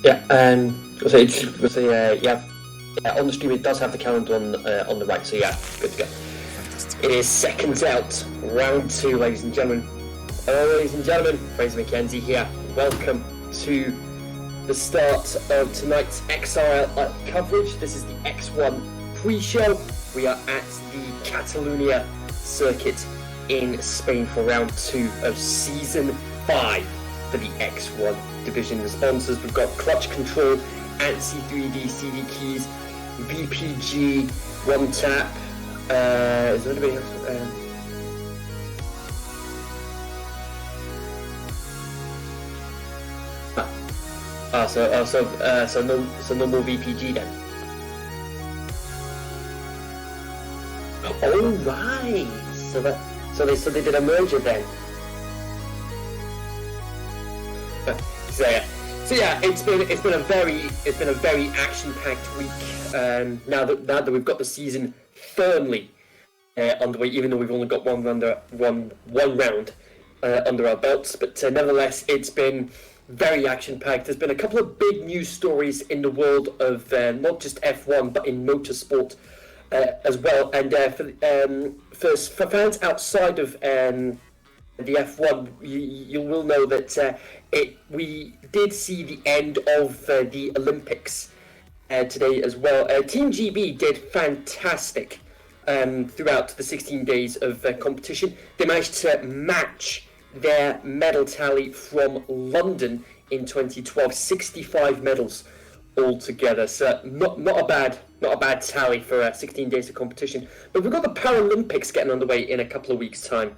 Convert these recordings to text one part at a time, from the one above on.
Yeah, on the stream it does have the calendar on the right, so yeah, good to go. Fantastic. It is seconds out, round 2, ladies and gentlemen. Ladies and gentlemen, Fraser McKenzie here. Welcome to the start of tonight's XRL coverage. This is the X1 pre-show. We are at the Catalunya circuit in Spain for round 2 of season 5 for the X1 division. The sponsors, we've got Clutch Control, ANSI 3D CD keys, BPG, One Tap. Is there anybody else? So no more VPG then. Oh right. So they did a merger then. So yeah, it's been a very action-packed week. Now that we've got the season firmly underway, even though we've only got one round under our belts, but nevertheless, it's been very action-packed. There's been a couple of big news stories in the world of not just F1 but in motorsport as well. And for fans outside of the F1, you will know that we did see the end of the Olympics today as well. Team GB did fantastic throughout the 16 days of competition. They managed to match their medal tally from London in 2012, 65 medals altogether. So not a bad tally for 16 days of competition. But we've got the Paralympics getting underway in a couple of weeks' time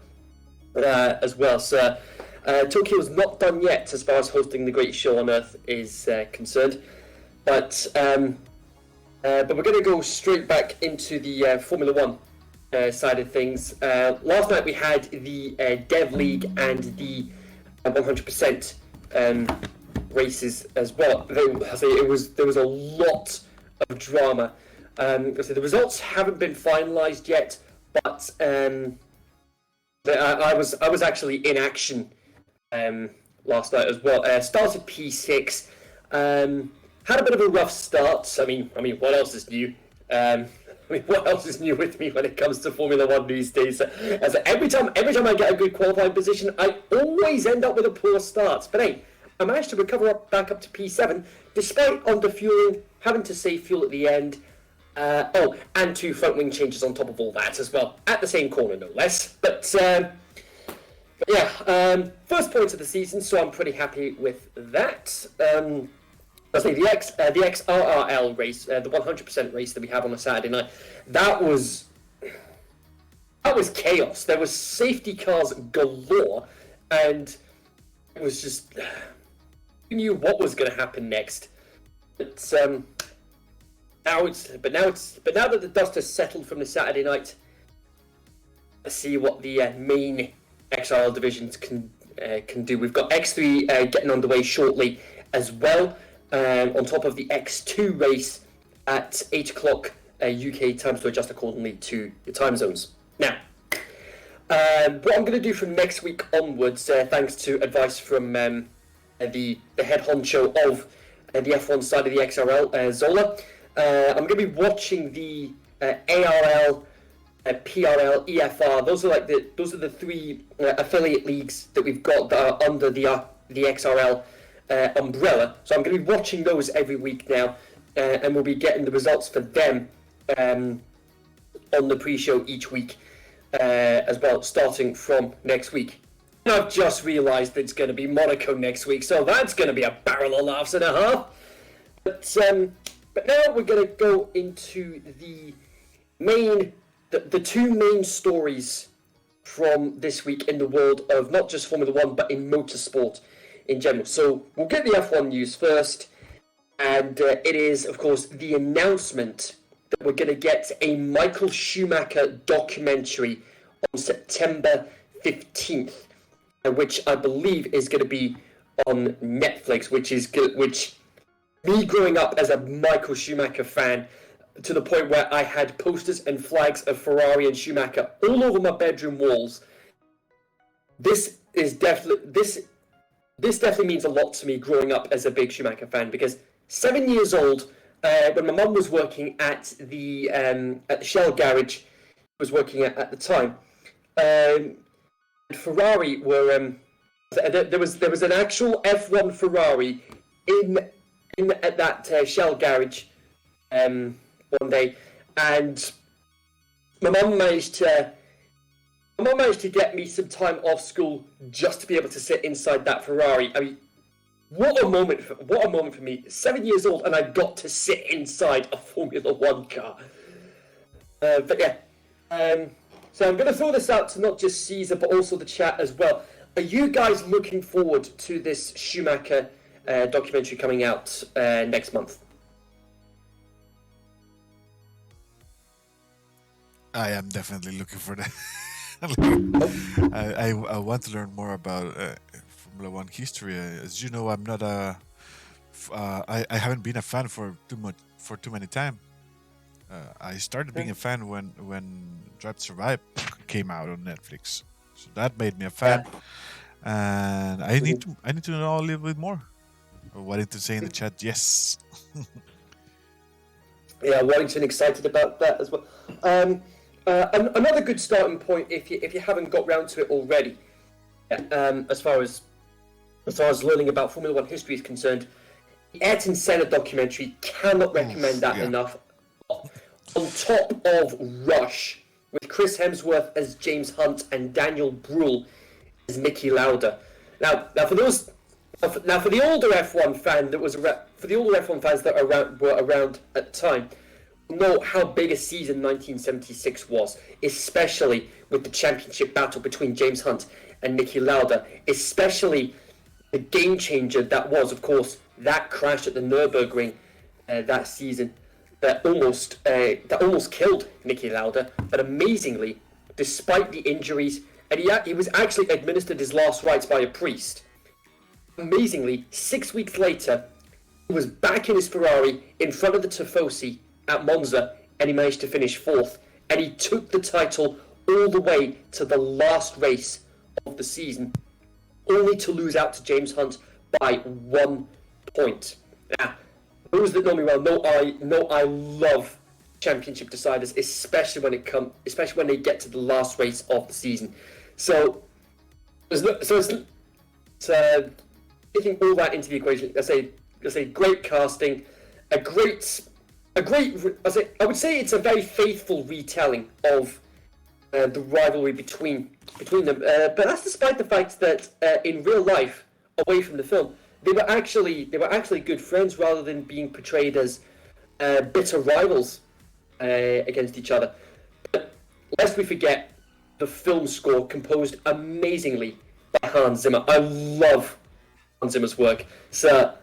as well. So Tokyo is not done yet as far as hosting the greatest show on earth is concerned. But we're going to go straight back into the Formula One side of things. Last night we had the Dev League and the 100% races as well. There was a lot of drama. The results haven't been finalised yet, but I was actually in action last night as well. Started P6. Had a bit of a rough start. I mean, what else is new? What else is new with me when it comes to Formula One these days? As every time I get a good qualifying position, I always end up with a poor start. But hey, I managed to recover back up to P7 despite underfueling, having to save fuel at the end. And 2 front wing changes on top of all that as well, at the same corner no less. But yeah, first points of the season, so I'm pretty happy with that. I think the XRRL race, the 100% race that we have on a Saturday night, that was chaos. There was safety cars galore, and it was just, who knew what was going to happen next? But now that the dust has settled from the Saturday night, let's see what the main XRL divisions can do. We've got X3 getting underway shortly as well. On top of the X2 race at 8 o'clock UK time to adjust accordingly to the time zones. Now, what I'm going to do from next week onwards, thanks to advice from the head honcho of the F1 side of the XRL, Zola, I'm going to be watching the ARL, PRL, EFR. Those are the 3 affiliate leagues that we've got that are under the XRL umbrella. So I'm going to be watching those every week now, and we'll be getting the results for them on the pre-show each week as well, starting from next week. And I've just realised that it's going to be Monaco next week, so that's going to be a barrel of laughs and a half. But now we're going to go into the 2 main stories from this week in the world of not just Formula One but in motorsport in general. So we'll get the F1 news first, and it is, of course, the announcement that we're going to get a Michael Schumacher documentary on September 15th, which I believe is going to be on Netflix, which me growing up as a Michael Schumacher fan, to the point where I had posters and flags of Ferrari and Schumacher all over my bedroom walls. This this definitely means a lot to me growing up as a big Schumacher fan, because 7 years old, when my mum was working at the Shell garage, was working at the time, Ferrari were there was an actual F1 Ferrari in at that Shell garage one day, and my mum managed to get me some time off school just to be able to sit inside that Ferrari. I mean, what a moment for me. 7 years old, and I got to sit inside a Formula One car. But yeah, so I'm going to throw this out to not just Caesar, but also the chat as well. Are you guys looking forward to this Schumacher documentary coming out next month? I am definitely looking for that. I want to learn more about Formula One history. As you know, I'm not I haven't been a fan for too many time. I started being a fan when Drive to Survive came out on Netflix, so that made me a fan. And I need to know a little bit more. Wanting to say in the chat, yes. Yeah, Wellington excited about that as well. Another good starting point, if you haven't got round to it already, as far as learning about Formula One history is concerned, the Ayrton Senna documentary, cannot recommend that enough. On top of Rush, with Chris Hemsworth as James Hunt and Daniel Bruhl as Niki Lauda. Now for the older F1 fan for the older F1 fans that were around at the time, know how big a season 1976 was, especially with the championship battle between James Hunt and Niki Lauda, especially the game changer that was, of course, that crash at the Nürburgring that season that almost killed Niki Lauda. But amazingly, despite the injuries, and he was actually administered his last rites by a priest. Amazingly, 6 weeks later, he was back in his Ferrari in front of the Tifosi at Monza, and he managed to finish fourth, and he took the title all the way to the last race of the season, only to lose out to James Hunt by 1 point. Now, those that know me well know I love championship deciders, especially when they get to the last race of the season. So taking all that into the equation, I say great casting, I would say it's a very faithful retelling of the rivalry between them. But that's despite the fact that in real life, away from the film, they were actually good friends rather than being portrayed as bitter rivals against each other. But lest we forget, the film score composed amazingly by Hans Zimmer. I love Hans Zimmer's work. So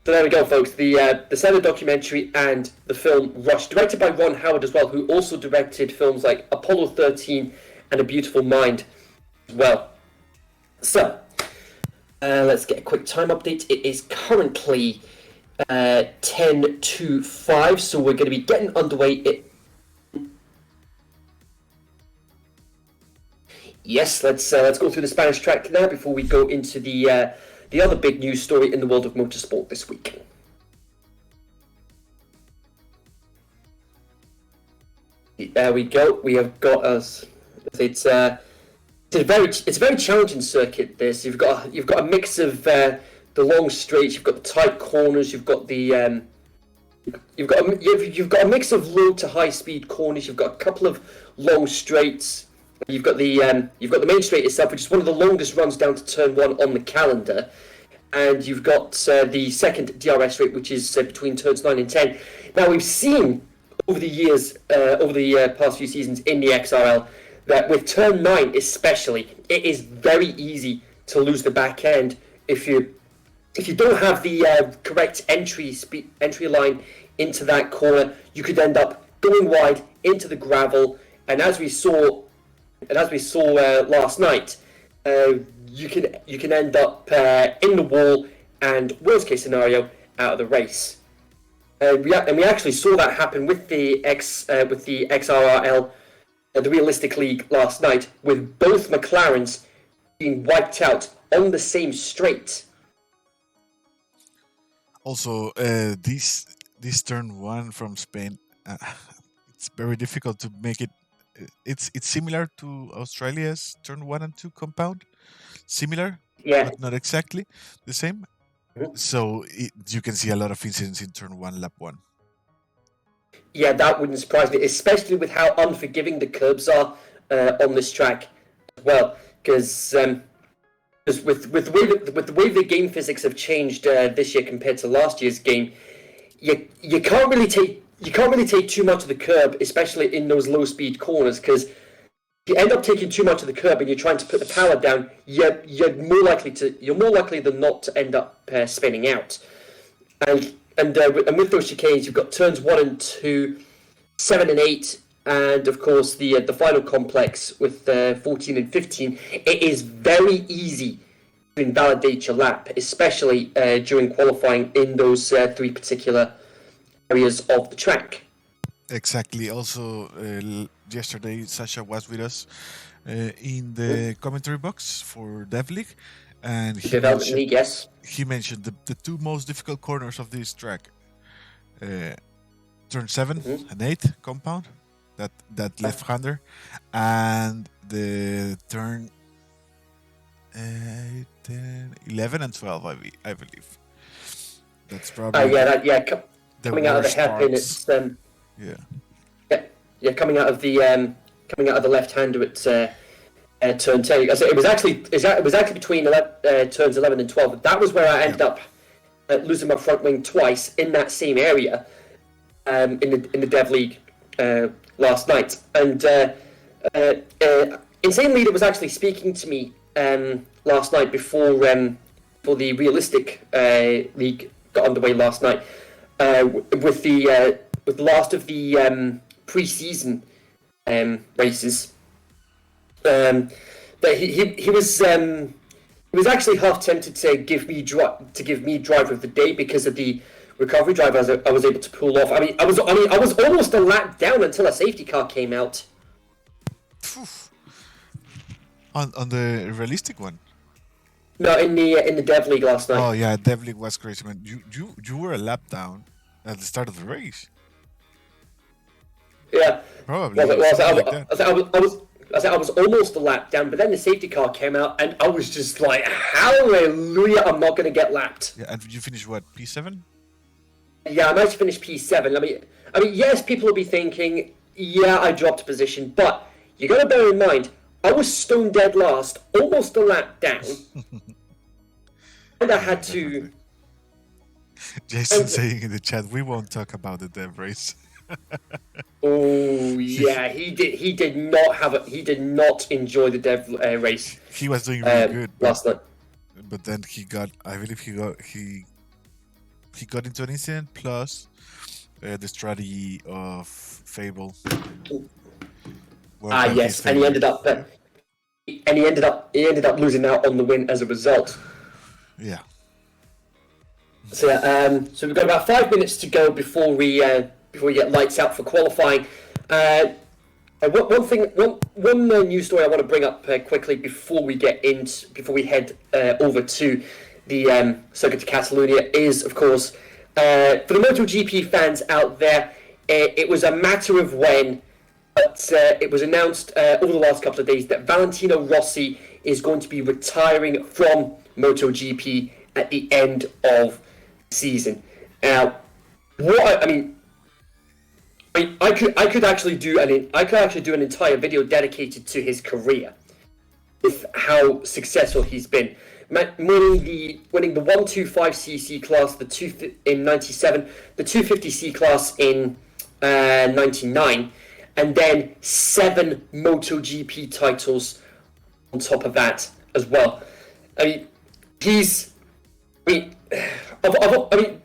there we go, folks. The Senna documentary and the film Rush, directed by Ron Howard as well, who also directed films like Apollo 13 and A Beautiful Mind as well. So let's get a quick time update. It is currently 10 to 5, so we're going to be getting underway. Yes, let's go through the Spanish track now before we go into the other big news story in the world of motorsport this week. There we go. We have got us. It's a very challenging circuit. This you've got a mix of the long straights. You've got the tight corners. You've got the you've got a mix of low to high speed corners. You've got a couple of long straights. You've got the main straight itself, which is one of the longest runs down to turn 1 on the calendar, and you've got the second DRS straight, which is between turns 9 and 10. Now we've seen over the years, over the past few seasons in the XRL, that with turn 9 especially, it is very easy to lose the back end if you don't have the correct entry line into that corner. You could end up going wide into the gravel, and as we saw last night, you can end up in the wall, and worst case scenario, out of the race. We actually saw that happen with the XRL, the Realistic League last night, with both McLarens being wiped out on the same straight. Also, this turn one from Spain, it's very difficult to make it. It's similar to Australia's turn 1 and 2 compound, similar, Yeah. but not exactly the same. So you can see a lot of incidents in turn 1, lap 1. Yeah, that wouldn't surprise me, especially with how unforgiving the curbs are on this track as well. Because with the way the game physics have changed this year compared to last year's game, you can't really take too much of the curb, especially in those low speed corners. Because if you end up taking too much of the curb and you're trying to put the power down, you're more likely than not to end up spinning out. And with those chicanes, you've got turns 1 and 2, 7 and 8, and of course the final complex with 14 and 15. It is very easy to invalidate your lap, especially during qualifying in those 3 particular areas of the track. Exactly. Also, yesterday Sasha was with us in the commentary box for Dev League, and he Development League, yes. He mentioned the 2 most difficult corners of this track: turn 7 and 8 compound, that left-hander, and the turn 8, 10, 11 and 12, I believe. That's probably coming out of the hairpin, it's coming out of the left-hander at turn 10. It was actually between turns 11 and 12. That was where I ended up losing my front wing twice in that same area in the Dev League last night. And Insane Leader was actually speaking to me last night before the realistic league got underway last night with the last of the pre-season races. But he was actually half tempted to give me driver of the day because of the recovery drive I was able to pull off. I was almost a lap down until a safety car came out. On the realistic one. No, in the Dev League last night. Oh yeah, Dev League was crazy, man. You were a lap down at the start of the race. Yeah, probably. I was almost a lap down, but then the safety car came out, and I was just like, hallelujah, I'm not going to get lapped. Yeah, and you finished what, P7? Yeah, I managed to finish P7. I mean, yes, people will be thinking, yeah, I dropped a position, but you got to bear in mind, I was stone dead last, almost a lap down, and I had to. Jason saying in the chat, we won't talk about the Dev race. Oh yeah, he did not enjoy the Dev race. He was doing really good last night, but then he got into an incident plus the strategy of Fable. Yes, and he ended up losing out on the win as a result. Yeah. So we've got about 5 minutes to go before we get lights out for qualifying. One news story I want to bring up quickly before we head over to the Circuit de Catalunya is, of course, for the MotoGP fans out there, it was a matter of when, but it was announced over the last couple of days that Valentino Rossi is going to be retiring from MotoGP at the end of the season. Now, I could actually do an entire video dedicated to his career, with how successful he's been, winning the 125cc class, in '97, the 250c class in '99, and then 7 MotoGP titles on top of that as well. The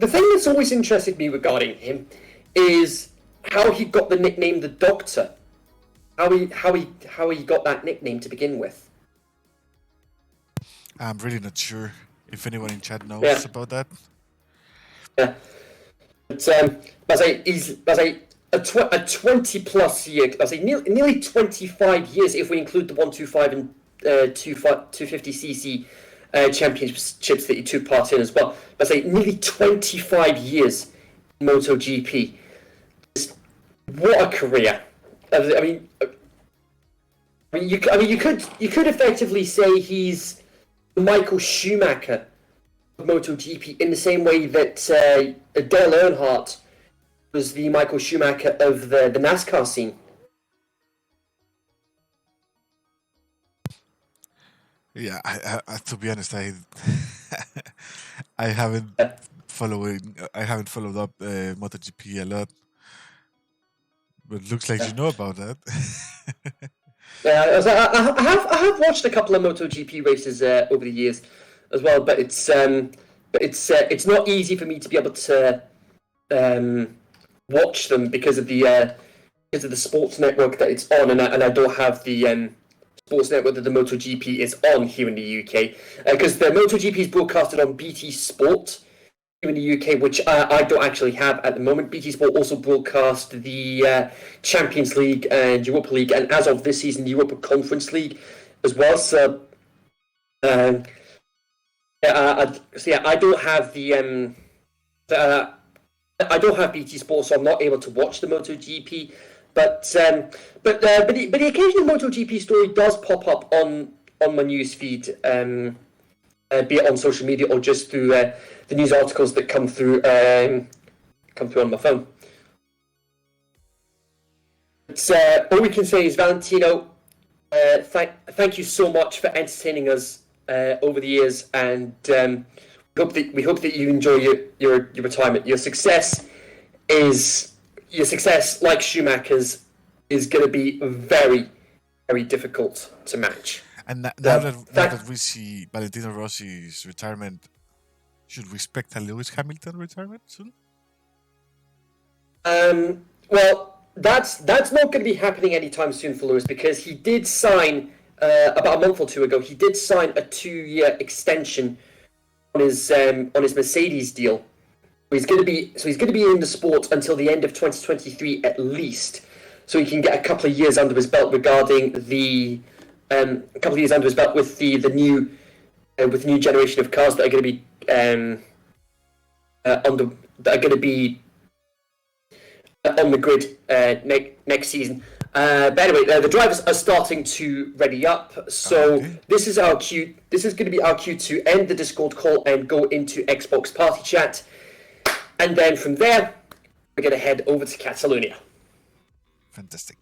thing that's always interested me regarding him is how he got the nickname the Doctor. How he got that nickname to begin with. I'm really not sure if anyone in chat knows about that. Yeah, but he's a 20 plus year. nearly 25 years if we include the 125 and 250cc championships that he took part in as well. But say nearly 25 years in MotoGP. What a career! You could effectively say he's Michael Schumacher of MotoGP in the same way that Dale Earnhardt was the Michael Schumacher of the NASCAR scene. Yeah, to be honest, I haven't I haven't followed up MotoGP a lot, but looks like you know about that. Yeah, I have watched a couple of MotoGP races over the years as well, but it's not easy for me to be able to watch them because of the sports network that it's on, and I don't have the sports network that the MotoGP is on here in the UK, because the MotoGP is broadcasted on BT Sport here in the UK, which I don't actually have at the moment. BT Sport also broadcast the Champions League and Europa League, and as of this season, the Europa Conference League as well. So, I don't have I don't have BT Sport, so I'm not able to watch the MotoGP. But the occasional MotoGP story does pop up on my newsfeed, be it on social media or just through the news articles that come through on my phone. But all we can say is, Valentino, thank you so much for entertaining us over the years, and we hope that you enjoy your retirement. Your success, like Schumacher's, is going to be very, very difficult to match. And now that we see Valentino Rossi's retirement, should we expect a Lewis Hamilton retirement soon? Well, that's not going to be happening anytime soon for Lewis, because he did sign about a month or two ago. He did sign a 2-year extension on his Mercedes deal. He's going to be in the sport until the end of 2023 at least, so he can get a couple of years under his belt regarding the with the new generation of cars that are going to be on the grid next season. But anyway, the drivers are starting to ready up. So This is our cue. This is going to be our cue to end the Discord call and go into Xbox Party Chat, and then from there we're going to head over to Catalonia. Fantastic.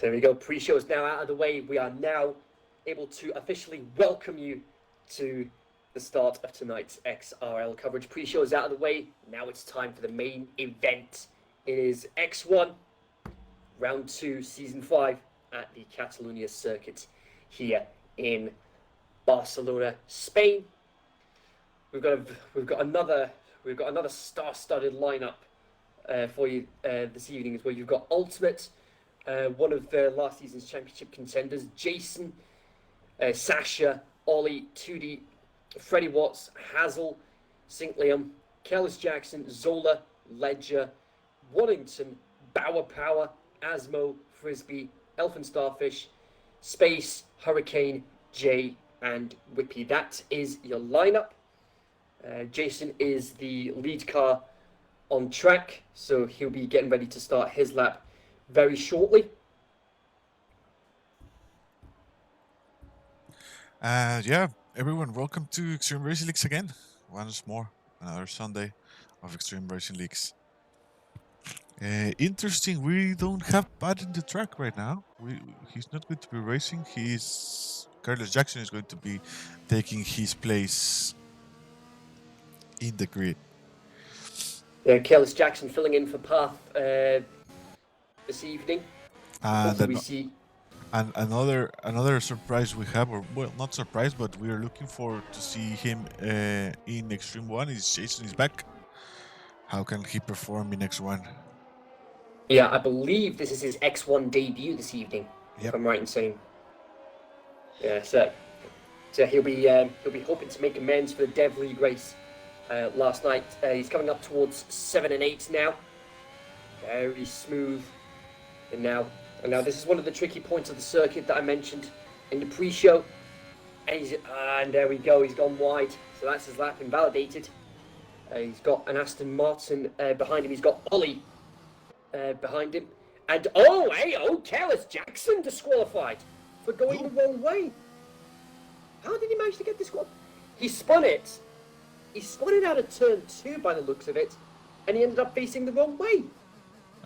There we go. Pre-show is now out of the way. We are now able to officially welcome you to the start of tonight's XRL coverage. Pre-show is out of the way. Now it's time for the main event. It is X1, Round 2, Season 5 at the Catalonia circuit here in Barcelona, Spain. We've got another star-studded lineup for you this evening as well. You've got Ultimate, one of last season's championship contenders, Jason, Sasha, Ollie, Tootie, Freddie Watts, Hazel, St. Liam, Kellis Jackson, Zola, Ledger, Waddington, Bauer Power, Asmo, Frisbee, Elfin Starfish, Space, Hurricane, Jay, and Whippy. That is your lineup. Jason is the lead car on track, so he'll be getting ready to start his lap very shortly. Yeah, everyone, welcome to Extreme Racing Leagues again. Once more, another Sunday of Extreme Racing Leagues. Interesting, we don't have Bud in the track right now. He's not going to be racing. Carlos Jackson is going to be taking his place in the grid. Kellis Jackson filling in for Path this evening. And we see. And another surprise we have, or well, not surprise, but we are looking forward to see him in Extreme One. Is Jason is back? How can he perform in X1? Yeah, I believe this is his X1 debut this evening. Yep. If I'm right in saying. Yeah, so he'll be hoping to make amends for the Dev League race last night. He's coming up towards 7 and 8 now. Very smooth, and now this is one of the tricky points of the circuit that I mentioned in the pre-show. And there we go. He's gone wide, so that's his lap invalidated. He's got an Aston Martin behind him. He's got Ollie behind him, and Kellis Jackson disqualified for going the wrong way. How did he manage to get disqualified? He spun it out of turn 2 by the looks of it, and he ended up facing the wrong way.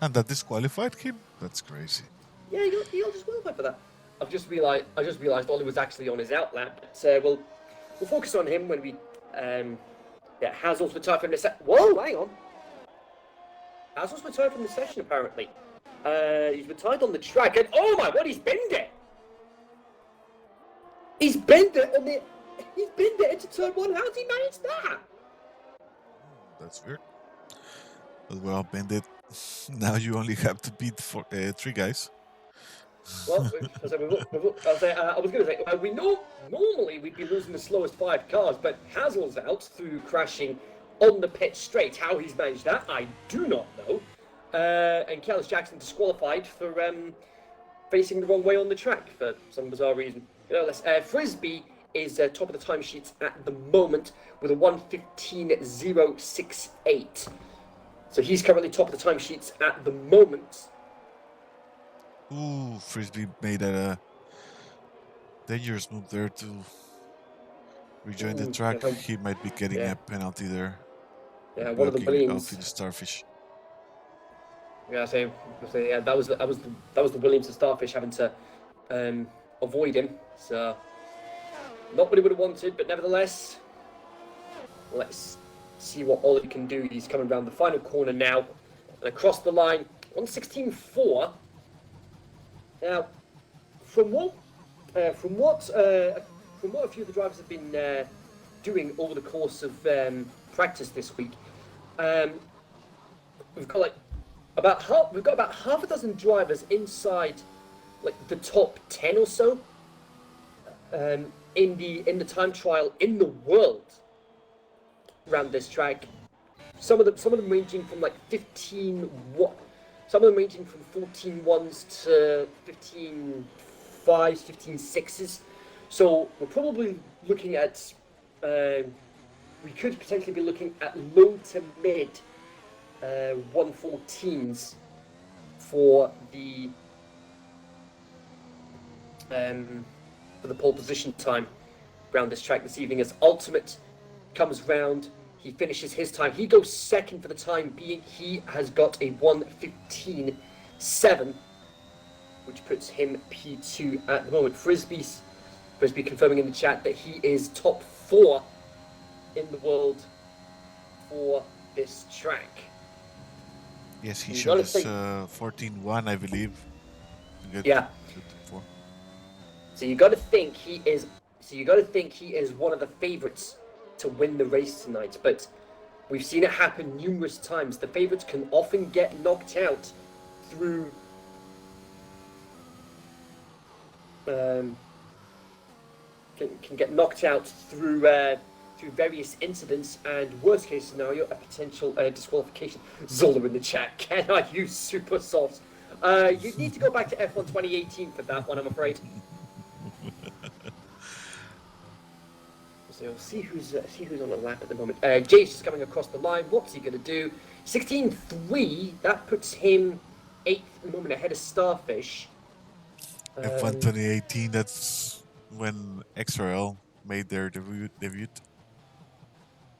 And that disqualified him? That's crazy. Yeah, he got disqualified for that. I just realised Ollie was actually on his out lap. So we'll focus on him when we Hazel's retired from the session. Whoa, hang on. Hazel's retired from the session apparently. He's retired on the track, and oh my god, he's bent it. He's bent it into turn 1. How did he manage that? That's weird. But well, Bandit, now you only have to beat 3 guys. Well, I was going to say, we know normally we'd be losing the slowest 5 cars, but Hazel's out through crashing on the pit straight. How he's managed that, I do not know. And Kellis Jackson disqualified for facing the wrong way on the track for some bizarre reason. Frisbee is top of the timesheets at the moment with a 1:15.068. So he's currently top of the timesheets at the moment. Ooh, Frisbee made a dangerous move there to rejoin the track. He might be getting a penalty there. Yeah, one of the Williams. The Starfish. Yeah, that was the Williams and Starfish having to avoid him. So not what he would have wanted, but nevertheless, let's see what Ollie can do. He's coming around the final corner now and across the line. 1:16.4. Now, from what a few of the drivers have been doing over the course of practice this week, we've got about half a dozen drivers inside the top 10 or so in the time trial in the world around this track. Some of them ranging from 15 what. Some of them ranging from 14.1s to 15.5s, 15.6s. So we're probably looking at, we could potentially be looking at low to mid 114s for the pole position time around this track this evening as Ultimate comes round. He finishes his time. He goes second for the time being. He has got a 1:15.7, which puts him P2 at the moment. Frisbee confirming in the chat that he is top 4 in the world for this track. Yes, he showed us 14.1, I believe. Yeah. So you got to think he is one of the favourites to win the race tonight, but We've seen it happen numerous times. The favourites can often get knocked out through can get knocked out through various incidents, and worst case scenario, a potential disqualification. Zola in the chat, can I use super sauce? You need to go back to F1 2018 for that one, I'm afraid. So see who's on the lap at the moment. Jay's just coming across the line. What's he going to do? 16.3. That puts him 8th at the moment, ahead of Starfish. F1 2018. That's when XRL made their debut.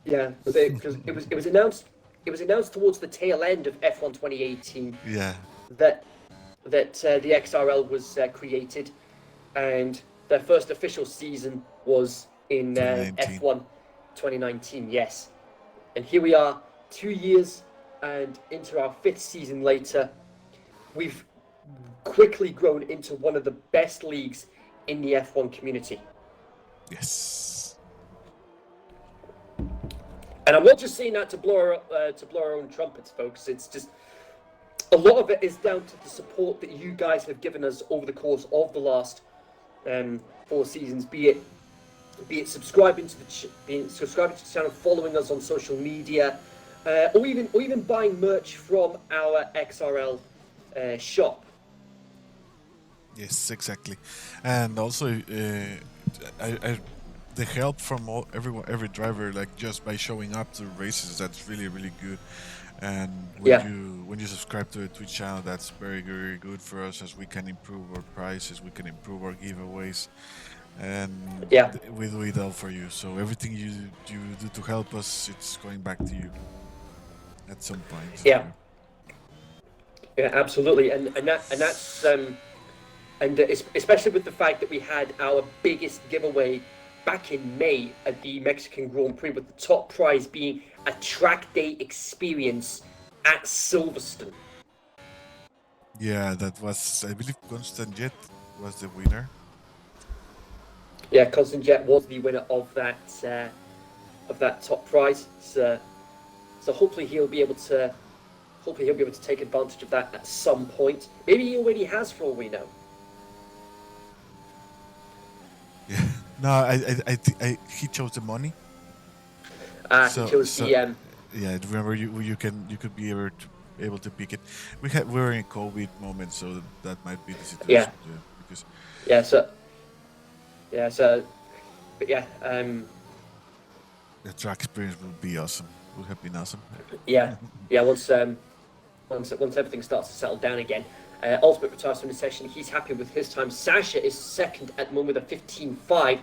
Yeah, because it was announced. It was announced towards the tail end of F1 2018. Yeah. That the XRL was created, and their first official season was in F1 2019, yes. And here we are, 2 years and into our 5th season later. We've quickly grown into one of the best leagues in the F1 community. Yes. And I'm not just saying that to blow our own trumpets, folks. It's just a lot of it is down to the support that you guys have given us over the course of the last 4 seasons, be it subscribing to the channel, following us on social media, or even buying merch from our XRL shop. Yes, exactly. And also, the help from every driver, like just by showing up to races, that's really, really good. And when you subscribe to a Twitch channel, that's very, very good for us, as we can improve our prices, we can improve our giveaways, and we do it all for you. So everything you do to help us, it's going back to you at some point. Yeah, absolutely, and that's especially with the fact that we had our biggest giveaway back in May at the Mexican Grand Prix, with the top prize being a track day experience at Silverstone. Yeah, that was, I believe, Constant Jet was the winner. Yeah, Constant Jet was the winner of that top prize. So hopefully he'll be able to take advantage of that at some point. Maybe he already has, for all we know. Yeah. No, I think he chose the money. He chose the. Yeah, remember you could be able to pick it. We're in a COVID moment, so that might be the situation. The track experience will be awesome. Would have been awesome. Yeah. Once everything starts to settle down again. Ultimate retires from the session. He's happy with his time. Sasha is second at the moment with a 15.5.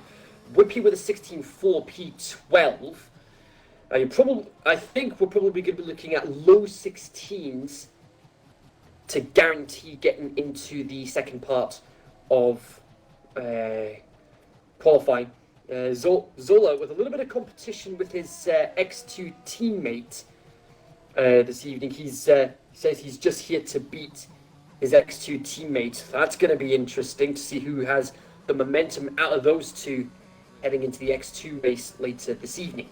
Whippy with a 16.4 P12. I think we're probably going to be looking at low 16s to guarantee getting into the second part of qualifying. Zola with a little bit of competition with his X2 teammate this evening. He says he's just here to beat his X2 teammate. That's going to be interesting to see who has the momentum out of those two heading into the X2 race later this evening.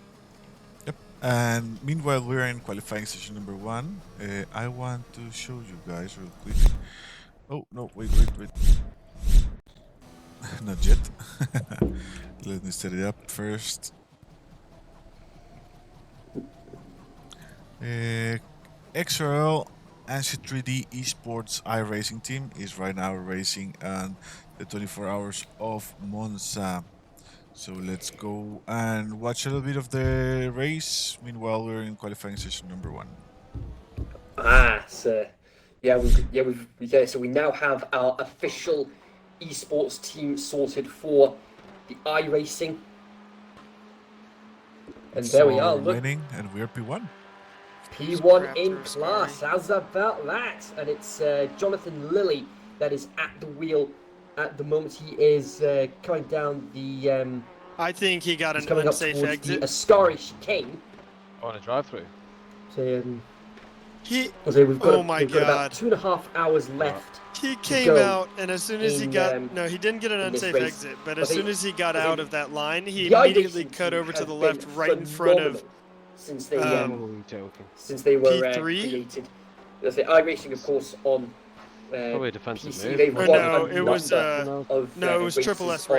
Yep. And meanwhile, we're in qualifying session number 1. I want to show you guys real quick. Oh, no, wait. Not yet. Let me set it up first. XRL ANSI 3D Esports iRacing team is right now racing on the 24 hours of Monza. So let's go and watch a little bit of the race. Meanwhile, we're in qualifying session number 1. So we now have our official esports team sorted for the iRacing. And so there we are, look. Winning, and we're P1. P1 in class, how's about that? And it's Jonathan Lilly that is at the wheel at the moment. He is coming down the... I think he got an unsafe exit. The Ascari chicane. On a drive-through. So, we've got about 2.5 hours left. He came out, and as soon as he got... No, he didn't get an unsafe exit, but as soon as he got out of that line, he immediately cut over to the left right in front of since they joking. since they were P3? created. Let's say iRacing, of course, on Probably a defensive PC. move. They've Or won no, a it was number of no, it was Triple races S on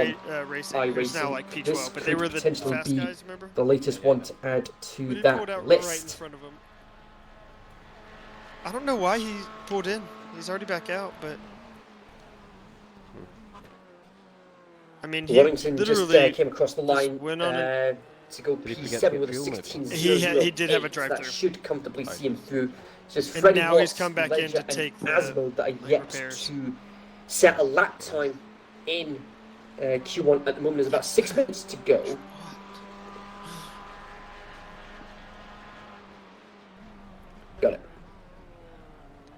Racing. It was now iRacing. like P12, This but they could were the potentially fast be guys. Remember? the latest one to add But to he pulled that out right in list. front of him. I don't know why he pulled in. He's already back out, but I mean, he Wellington just literally came across the line went on to go Did he forget to P7 get with a fuel, maybe? 16.008. He did have a So that drive-through. should comfortably see him through. It's just And Freddie now he's Watts, come back in Ledger, to take and the, Asmo that are yet repairs. to set a lap time in Q1 at the moment. There's about 6 minutes to go. Got it.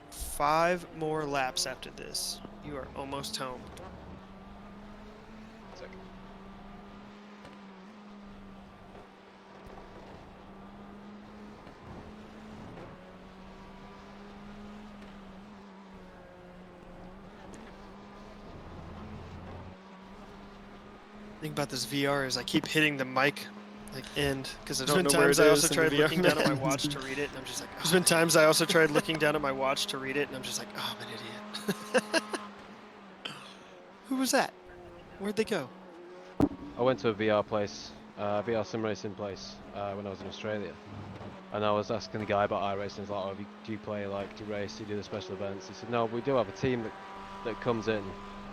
5 more laps after this. You are almost home. Second. Thing about this VR is I keep hitting the mic like end because I don't There's know been where times it I is. also And tried then looking down at my VR. watch to read it, and I'm just like, There's been times I also tried looking down at my watch to read it, and I'm just like, oh, I'm an idiot. Who was that? Where'd they go? I went to a VR place, VR sim racing place, when I was in Australia, and I was asking the guy about iRacing. He's like, "Oh, do you play, like, do you race? Do you do the special events?" He said, "No, we do have a team that comes in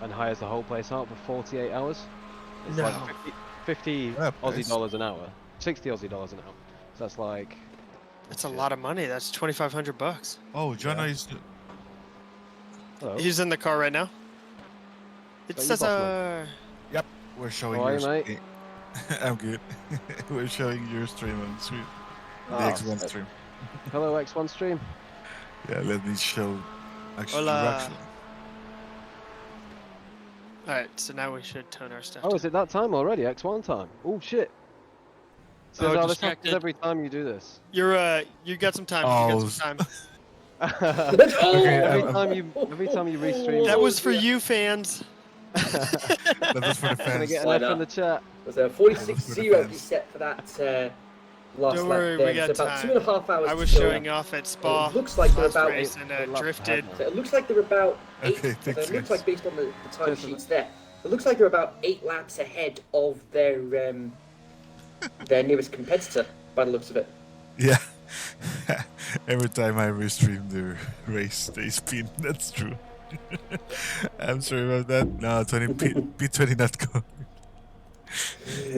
and hires the whole place out for 48 hours. It's No. like 50 Yeah, Aussie nice. dollars an hour, 60 Aussie dollars an hour. So that's like, That's a lot of money. That's $2,500. Oh, John is. hello. He's in the car right now. It So you says, boss Yep, we're showing How are your you, mate? stream. I'm good. We're showing your stream on stream. The Ah, X1 stream. Hello, X1 stream. Yeah, let me show. Actually, Hola. Alright, so now we should tone our stuff Oh, down. is it that time already? X1 time. Oh shit. So Oh, this happens distracted. every time you do this. You got some time. You got some time. Okay, every I'm- time you restream. That was for you, fans. That was for the Can I fans. get Why an F in not? the chat? Was a 46-0 be set for that last Don't lap worry, there. we got It's about time. 2.5 hours I was to go. showing off at Spa It looks like they're last about race and Eight laps drifted. ahead So it looks like they're about 8. Okay, so thanks, it looks guys. like based on the time Cheers for sheets there, it looks like they're about 8 laps ahead of their nearest competitor by the looks of it. Yeah. Every time I restream the race, they spin. That's true. I'm sorry about that. No, 20 P20 not go.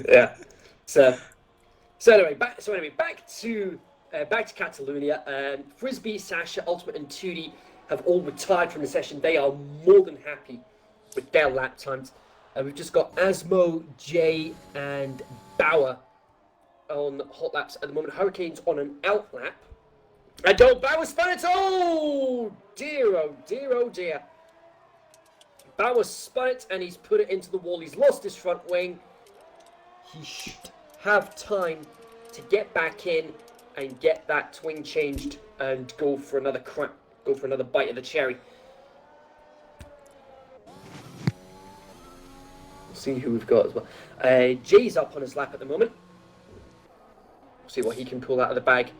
Yeah. So anyway, back to Catalonia. Frisbee, Sasha, Ultimate, and Tootie have all retired from the session. They are more than happy with their lap times. We've just got Asmo, Jay, and Bauer on hot laps at the moment. Hurricanes on an out lap. And don't Bauer spun it! Oh dear, oh dear, oh dear. Bauer spun it and he's put it into the wall. He's lost his front wing. He should have time to get back in and get that wing changed and go for another crack, go for another bite of the cherry. We'll see who we've got as well. Jay's up on his lap at the moment. We'll see what he can pull out of the bag.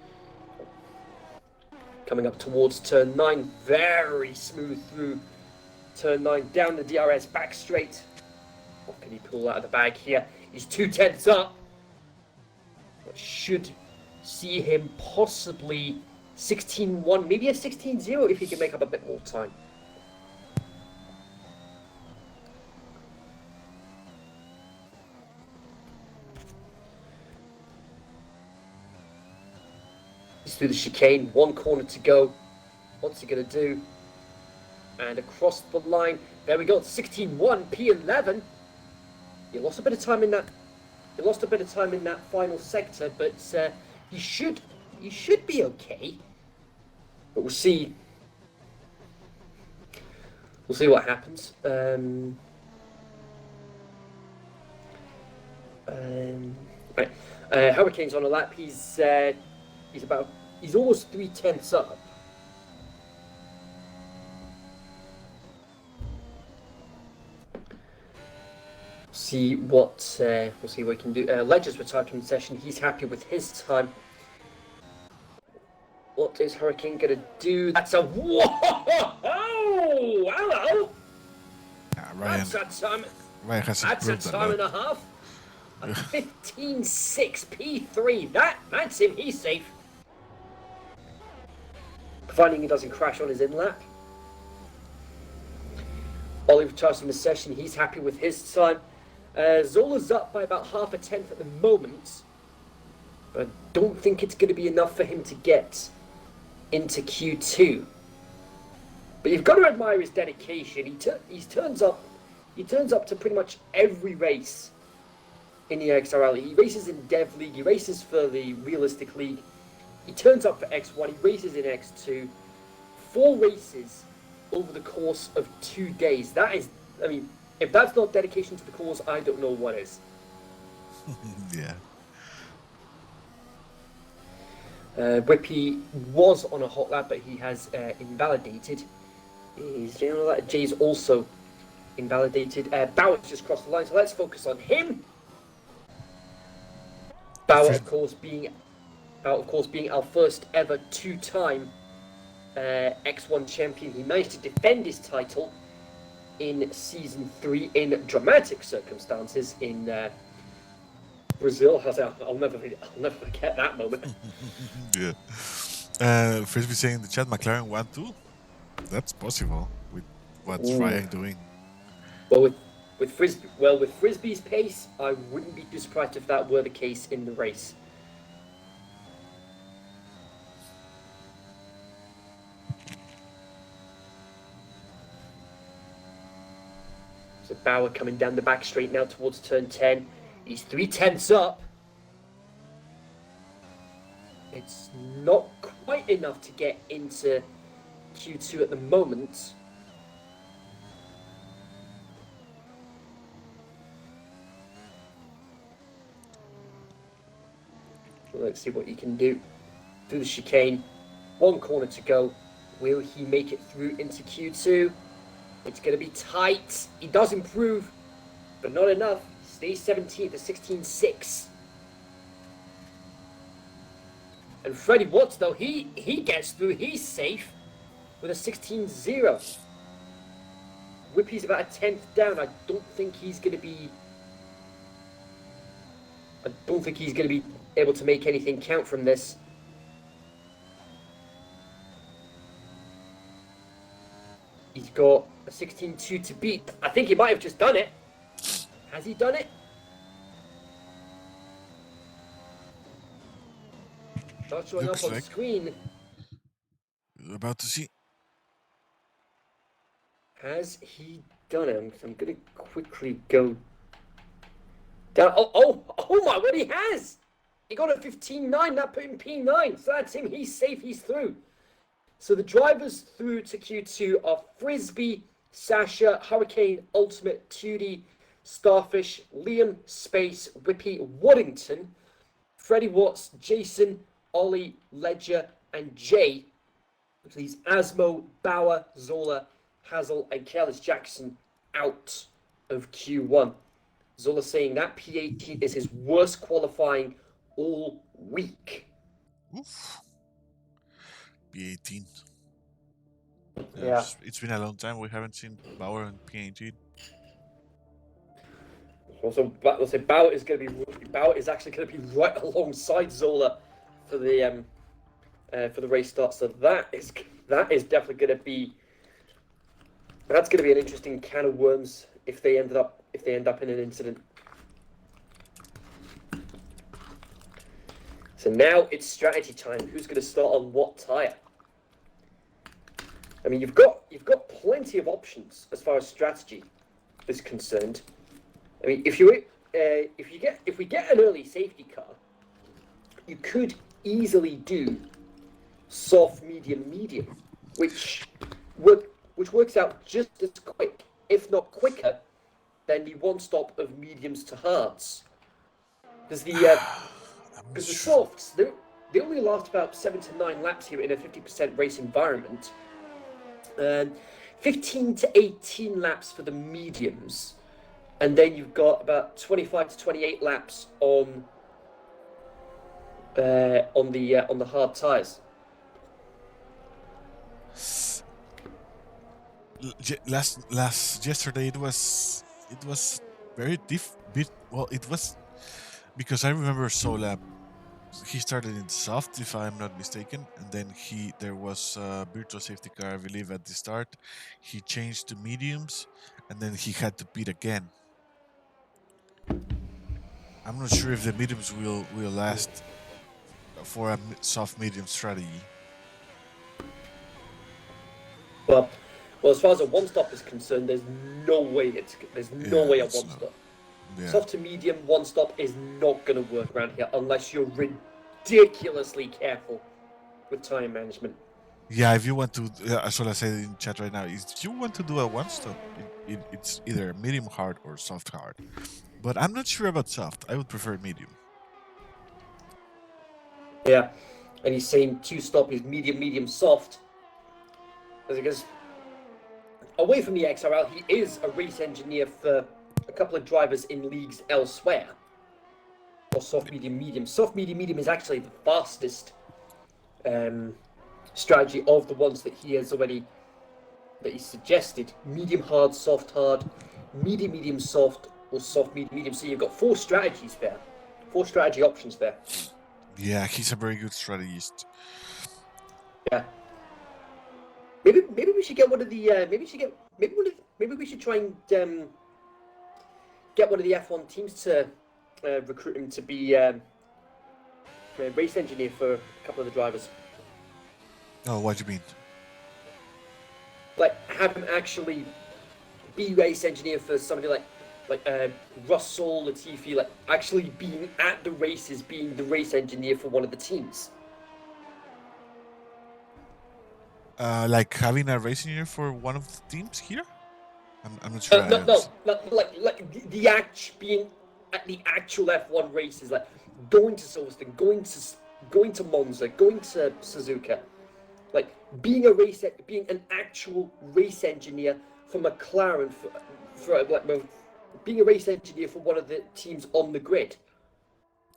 Coming up towards turn 9, very smooth through turn 9, down the DRS, back straight. What can he pull out of the bag here? He's 2/10 up. That should see him possibly 16-1, maybe a 16-0 if he can make up a bit more time. He's through the chicane, 1 corner to go. What's he going to do? And across the line, there we go, 16-1, P11. He lost a bit of time in that. He lost a bit of time in that final sector, but he should be okay. But we'll see. We'll see what happens. Right. Hurricane's on a lap. He's almost 3/10 up. We'll see what he can do. Ledger's retired from the session. He's happy with his time. What is Hurricane gonna do? That's a whoa! Hello. Ryan, That's a time. Ryan has That's a improved a time and lot. a half. A 15.6 P3. That's him. He's safe. Providing he doesn't crash on his in-lap. Oliver Charles in the session, he's happy with his time. Zola's up by about half a tenth at the moment, but I don't think it's going to be enough for him to get into Q2. But you've got to admire his dedication. He turns up to pretty much every race in the XRL. He races in Dev League, he races for the Realistic League, he turns up for X1, he races in X2. 4 races over the course of 2 days. That is, I mean, if that's not dedication to the cause, I don't know what is. Yeah. Whippy was on a hot lap, but he has invalidated. Jay's also invalidated. Bauer's just crossed the line, so let's focus on him. Bauer, of course, being our first ever 2-time X1 champion. He managed to defend his title in Season 3 in dramatic circumstances in Brazil. I'll never forget that moment. Yeah. Frisbee saying in the chat, McLaren 1-2. That's possible with what's Ryan doing. Well, with Frisbee's pace, I wouldn't be too surprised if that were the case in the race. So Bauer coming down the back straight now towards turn 10. He's 3/10 up. It's not quite enough to get into Q2 at the moment. Let's see what he can do through the chicane. 1 corner to go. Will he make it through into Q2? It's going to be tight. He does improve, but not enough. He stays 17th at 16.6. And Freddie Watts, though, he gets through. He's safe with a 16.0. Whippy's about a 10th down. I don't think he's going to be able to make anything count from this. He's got a 16.2 to beat. I think he might have just done it. Has he done it? Not showing Looks up on like. screen. We're about to see. Has he done it? I'm going to quickly go down. Oh my, what he has! He got a 15.9, that put him P9. So that's him, he's safe, he's through. So the drivers through to Q2 are Frisbee, Sasha, Hurricane, Ultimate, Tootie, Starfish, Liam, Space, Whippy, Waddington, Freddie Watts, Jason, Ollie, Ledger, and Jay. Which leaves Asmo, Bauer, Zola, Hazel, and Kellis Jackson out of Q1. Zola saying that P18 is his worst qualifying all week. Oof. P18. Yeah. It's been a long time we haven't seen Bauer and P18. Also, Bauer is actually going to be right alongside Zola for the race start. So that is definitely going to be an interesting can of worms if they end up in an incident. So now it's strategy time. Who's going to start on what tire? I mean, you've got plenty of options as far as strategy is concerned. I mean, if we get an early safety car, you could easily do soft, medium, which works out just as quick, if not quicker, than the one stop of mediums to hards. Because the softs, they only last about 7 to 9 laps here in a 50% race environment. 15 to 18 laps for the mediums, and then you've got about 25 to 28 laps on the hard tires. Last yesterday it was very bit. Well, it was because I remember Sola. He started in soft, if I'm not mistaken, and then there was a virtual safety car, I believe, at the start. He changed to mediums, and then he had to pit again. I'm not sure if the mediums will last for a soft medium strategy. Well, as far as a one stop is concerned, there's no way there's no way a one stop. Yeah. Soft to medium one stop is not going to work around here unless you're ridiculously careful with time management. Yeah, if you want to, as well as I said in chat right now, if you want to do a one stop, it's either medium hard or soft hard. But I'm not sure about soft. I would prefer medium. Yeah, and he's saying two stop is medium, soft. Because away from the XRL, he is a race engineer for a couple of drivers in leagues elsewhere. Or soft, medium. Soft, medium is actually the fastest strategy of the ones that he suggested. Medium hard, soft hard, medium soft, or soft medium. So you've got 4 strategies there. 4 strategy options there. Yeah, he's a very good strategist. Yeah. Maybe we should get one of the maybe we should try and get one of the F1 teams to recruit him to be a race engineer for a couple of the drivers. Oh, what do you mean? Like have him actually be race engineer for somebody like Russell, Latifi, like actually being at the races, being the race engineer for one of the teams. Like having a race engineer for one of the teams here? I'm not sure. No, like being at the actual F1 races, like going to Silverstone, going to Monza, going to Suzuka, like being an actual race engineer for McLaren, being a race engineer for one of the teams on the grid.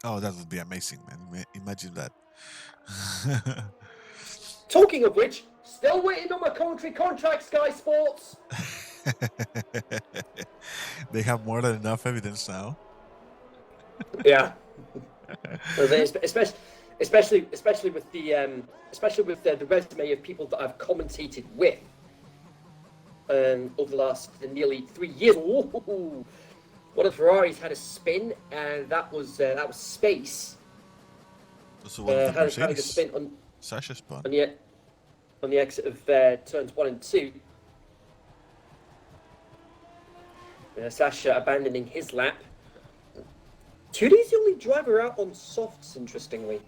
Oh, that would be amazing, man! Imagine that. Talking of which, still waiting on my commentary contract, Sky Sports. They have more than enough evidence now. Yeah, especially with the resume of people that I've commentated with over the last nearly 3 years. Ooh, one of the Ferraris had a spin, and that was Space. Also, one of the having a Mercedes. spin on Sasha spun. on the exit of turns 1 and 2. Sasha abandoning his lap. Toody's the only driver out on softs, interestingly.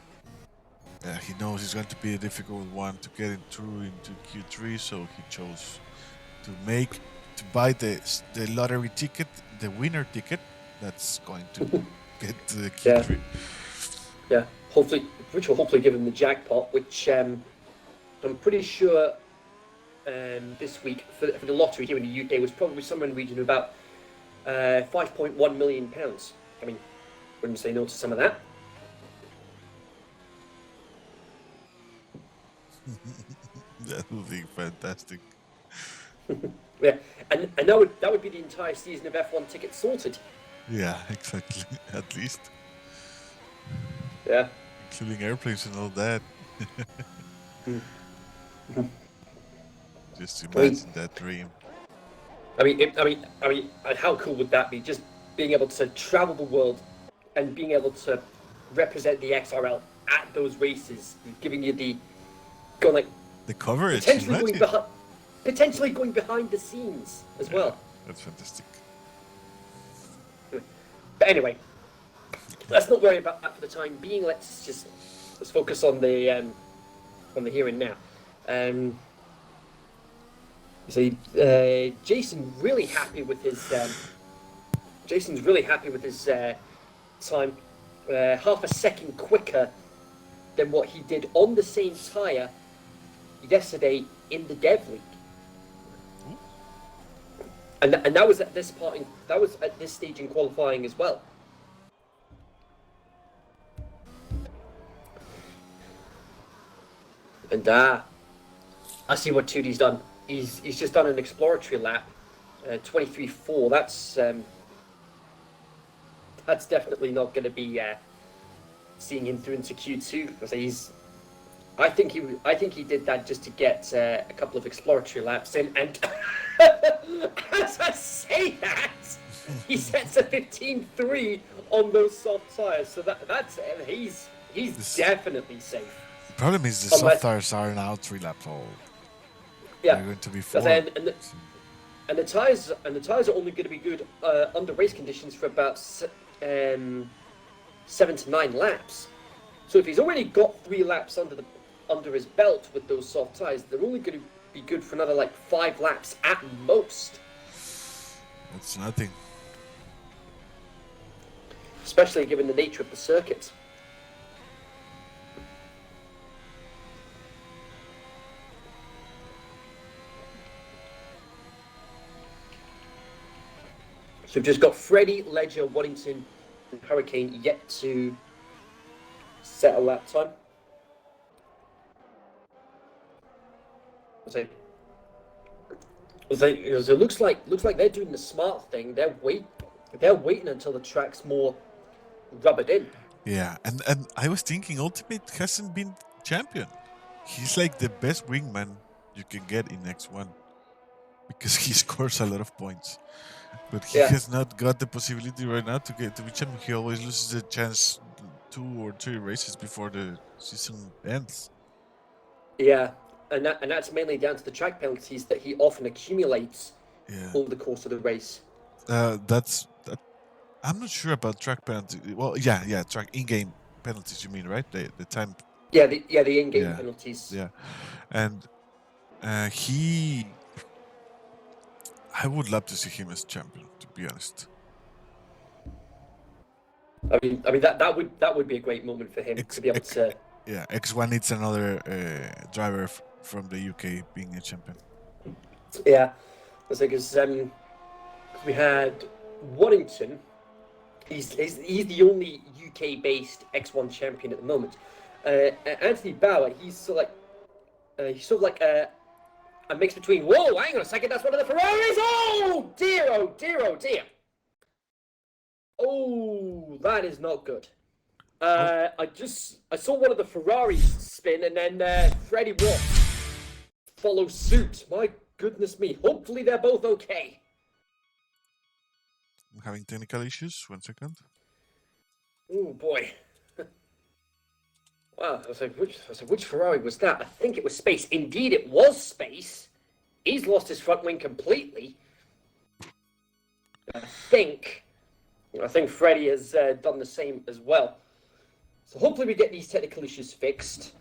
Yeah, he knows it's going to be a difficult one to get through into Q3, so he chose to buy the lottery ticket, the winner ticket, that's going to get to the Q3. Yeah, which will hopefully give him the jackpot, which I'm pretty sure this week for the lottery here in the UK was probably somewhere in the region of about £5.1 million. I mean, wouldn't say no to some of that. That would be fantastic. Yeah, and that would be the entire season of F1 tickets sorted. Yeah, exactly. At least. Yeah. Including airplanes and all that. Just imagine that dream. I mean, how cool would that be? Just being able to travel the world and being able to represent the XRL at those races, giving you the coverage, potentially going behind the scenes as well. That's fantastic. But anyway, let's not worry about that for the time being. Let's focus on the here and now. Jason's really happy with his time, half a second quicker than what he did on the same tyre yesterday in the Dev League. And that was at this stage in qualifying as well. And I see what Tootie's done. He's just done an exploratory lap, 23.4. That's definitely not going to be seeing him through into Q2. I think he did that just to get a couple of exploratory laps in, and as I say that, he sets a 15.3 on those soft tires. So that's he's definitely safe. The problem is the soft tires are now 3 laps old. Yeah, they're going to be 4. And the tires are only going to be good under race conditions for about 7 to 9 laps. So if he's already got 3 laps under his belt with those soft tires, they're only going to be good for another like 5 laps at most. That's nothing. Especially given the nature of the circuit. So we've just got Freddie, Ledger, Waddington, and Hurricane yet to set a lap time. So it looks like they're doing the smart thing. They're waiting until the track's more rubbered in. Yeah, and I was thinking Ultimate hasn't been champion. He's like the best wingman you can get in X1 because he scores a lot of points. But he has not got the possibility right now to be champion. He always loses the chance 2 or 3 races before the season ends. Yeah, and that's mainly down to the track penalties that he often accumulates over the course of the race. I'm not sure about track penalties. Well, yeah, track in-game penalties. You mean, right? The time. Yeah, the in-game penalties. Yeah, and I would love to see him as champion, to be honest. I mean that would be a great moment for him to be able to. Yeah, X1 needs another driver from the UK being a champion. Yeah, because we had Waddington. He's the only UK-based X1 champion at the moment. Anthony Bauer, he's sort of like a mix between. Whoa, hang on a second, that's one of the Ferraris. Oh dear, oh dear, oh dear. Oh, that is not good. I saw one of the Ferraris spin, and then Freddie Watt follow suit. My goodness me. Hopefully they're both okay. I'm having technical issues. 1 second. Oh boy. Wow, I was like, which Ferrari was that? I think it was Space. Indeed, it was Space. He's lost his front wing completely. I think Freddie has done the same as well. So hopefully we get these technical issues fixed.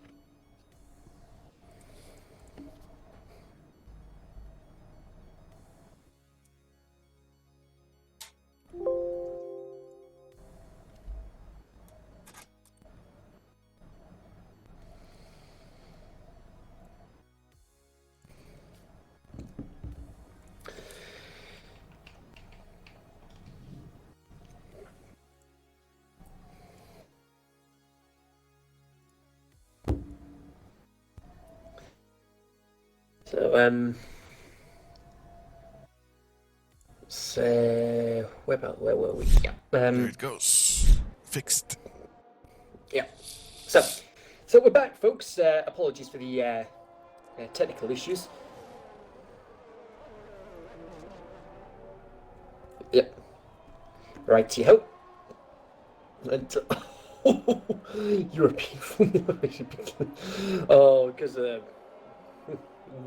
So, where were we? Yeah. There it goes. Fixed. Yeah. So we're back, folks. Apologies for the technical issues. Yep. Righty-ho. And, European Formula. Oh, because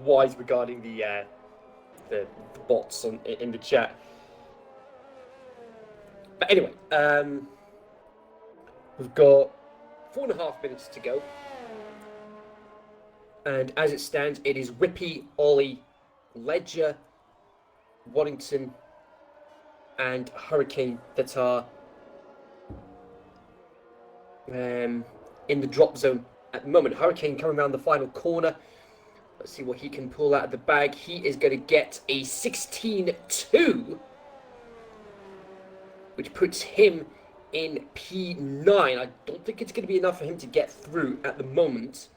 wise regarding the bots in the chat. But anyway, we've got 4.5 minutes to go, and as it stands, it is Rippy, Ollie, Ledger, Waddington, and Hurricane that are in the drop zone at the moment. Hurricane coming around the final corner. Let's see what he can pull out of the bag. He is going to get a 16.2, which puts him in P9. I don't think it's going to be enough for him to get through at the moment.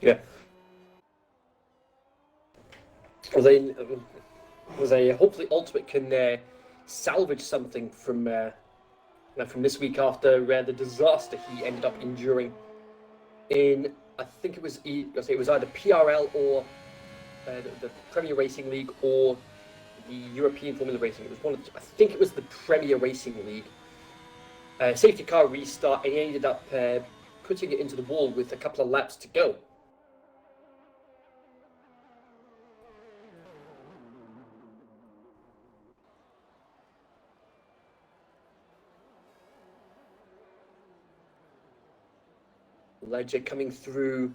Yeah. Was a hopefully Ultimate can salvage something from this week after the disaster he ended up enduring in, I think it was either PRL or the Premier Racing League or the European Formula Racing. It was I think it was the Premier Racing League. Safety car restart, and he ended up putting it into the wall with a couple of laps to go. Ledger coming through.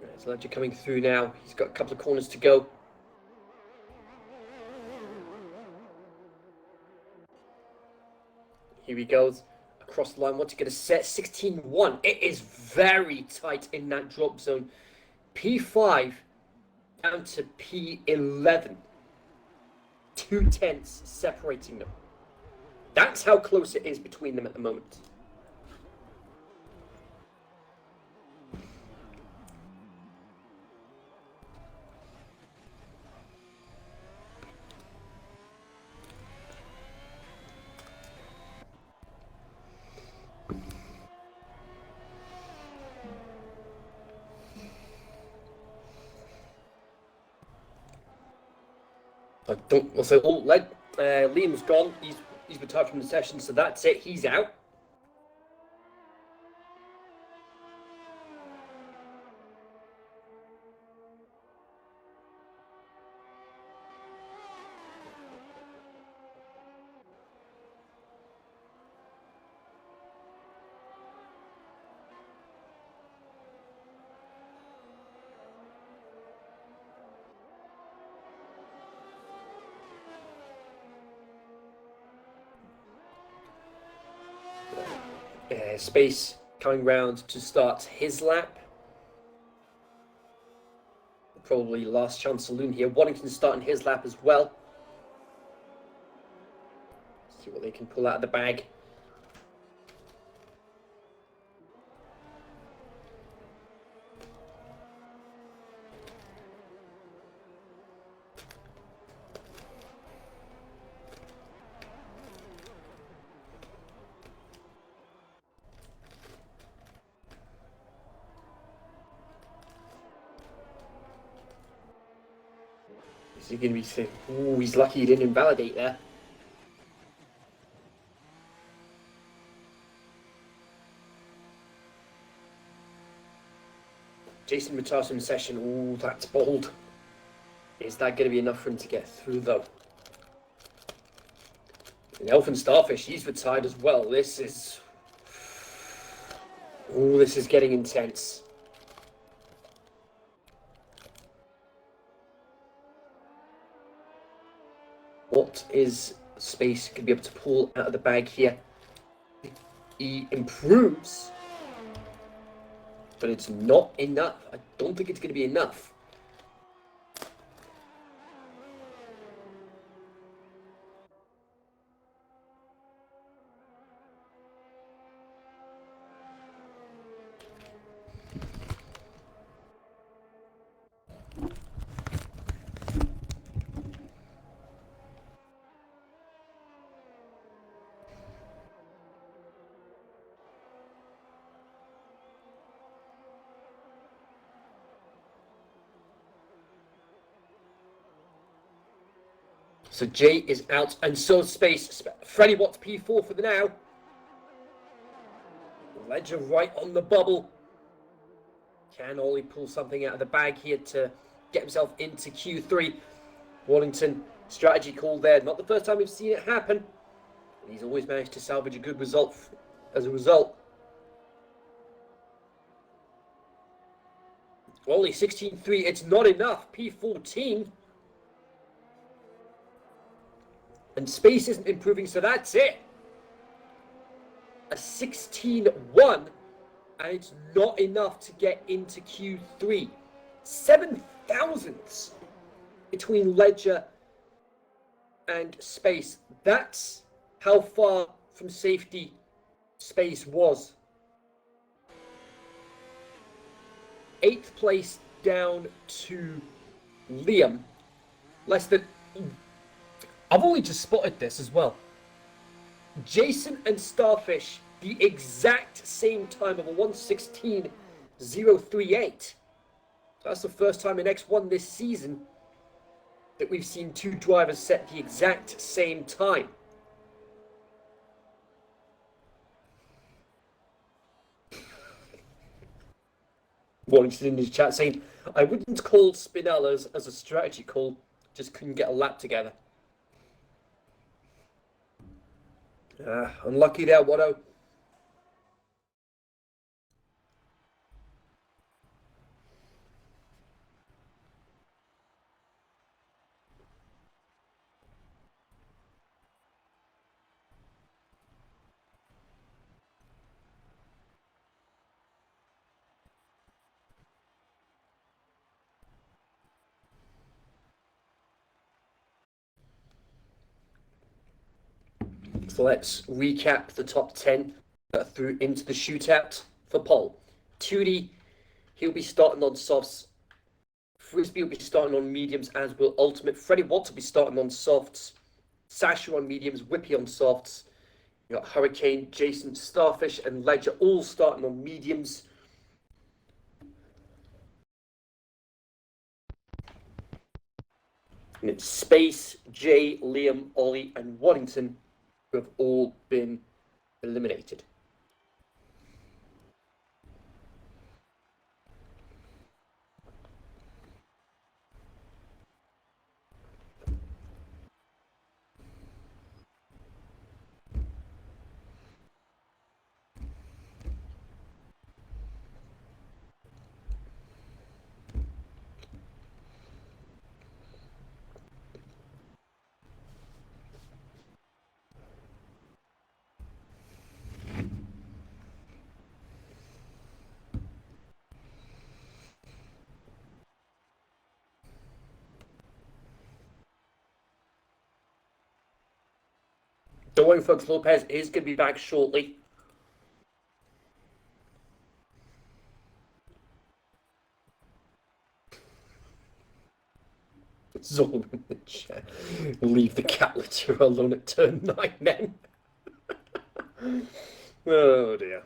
There's Ledger coming through now. He's got a couple of corners to go. Here he goes across the line. What's he going to set? 16-1. It is very tight in that drop zone. P5 down to P11. 0.2 separating them. That's how close it is between them at the moment. Liam's gone. He's retired from the session, so that's it. He's out. Space coming round to start his lap. Probably last chance saloon here. Waddington starting his lap as well. See what they can pull out of the bag. Is he going to be saying, ooh, he's lucky he didn't invalidate there. Jason Matassa in session. Ooh, that's bold. Is that going to be enough for him to get through, though? And Elfin Starfish, he's retired as well. This is... ooh, this is getting intense. What is Space going to be able to pull out of the bag here? He improves, but it's not enough. I don't think it's going to be enough. So Jay is out, and so Space. Freddie Watts P4 for the now. Ledger right on the bubble. Can Ollie pull something out of the bag here to get himself into Q3? Wallington, strategy call there. Not the first time we've seen it happen. And he's always managed to salvage a good result as a result. Ollie, 16-3, it's not enough. P14. And Space isn't improving, so that's it. A 16-1, and it's not enough to get into Q3. 7 thousandths between Ledger and Space. That's how far from safety space was. 8th place down to Liam. Less than... I've only just spotted this as well. Jason and Starfish, the exact same time of a 1:16.038. That's the first time in X1 this season that we've seen two drivers set the exact same time. Warrington in his chat saying, I wouldn't call Spinellas as a strategy call, just couldn't get a lap together. Unlucky there, Watto. So let's recap the top 10 through into the shootout for Paul. Tootie, he'll be starting on softs. Frisbee will be starting on mediums, as will Ultimate. Freddie Watts will be starting on softs. Sasha on mediums, Whippy on softs. You got Hurricane, Jason, Starfish, and Ledger all starting on mediums. And it's Space, Jay, Liam, Ollie, and Waddington who have all been eliminated. Don't worry, folks, Lopez is going to be back shortly. Zol in the chat. Leave the cat litter alone at turn 9 then. Oh dear.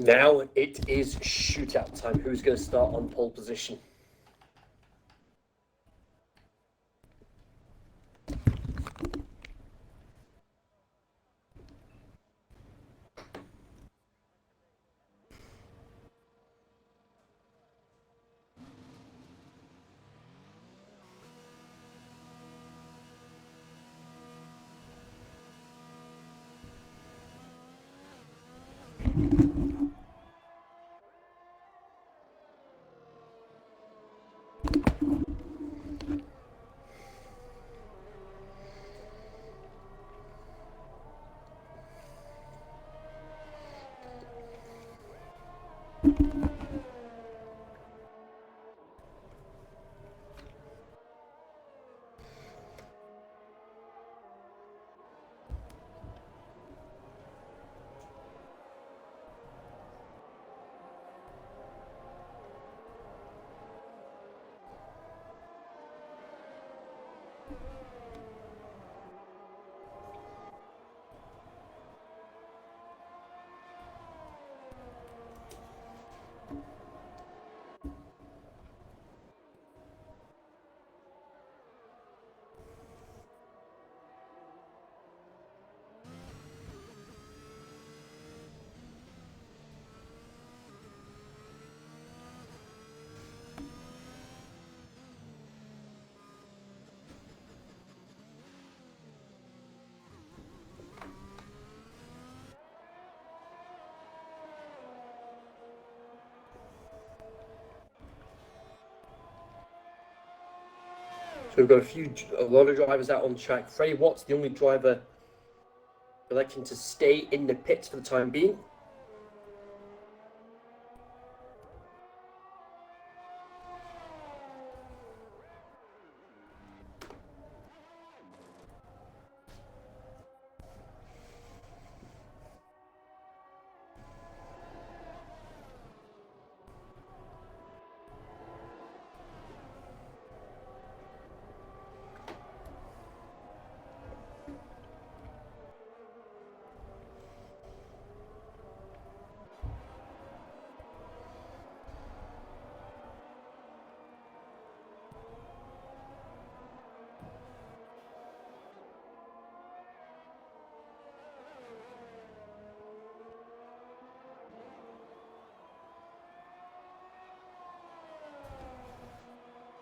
Now it is shootout time. Who's going to start on pole position? So we've got a lot of drivers out on track. Freddie Watt's the only driver electing to stay in the pits for the time being.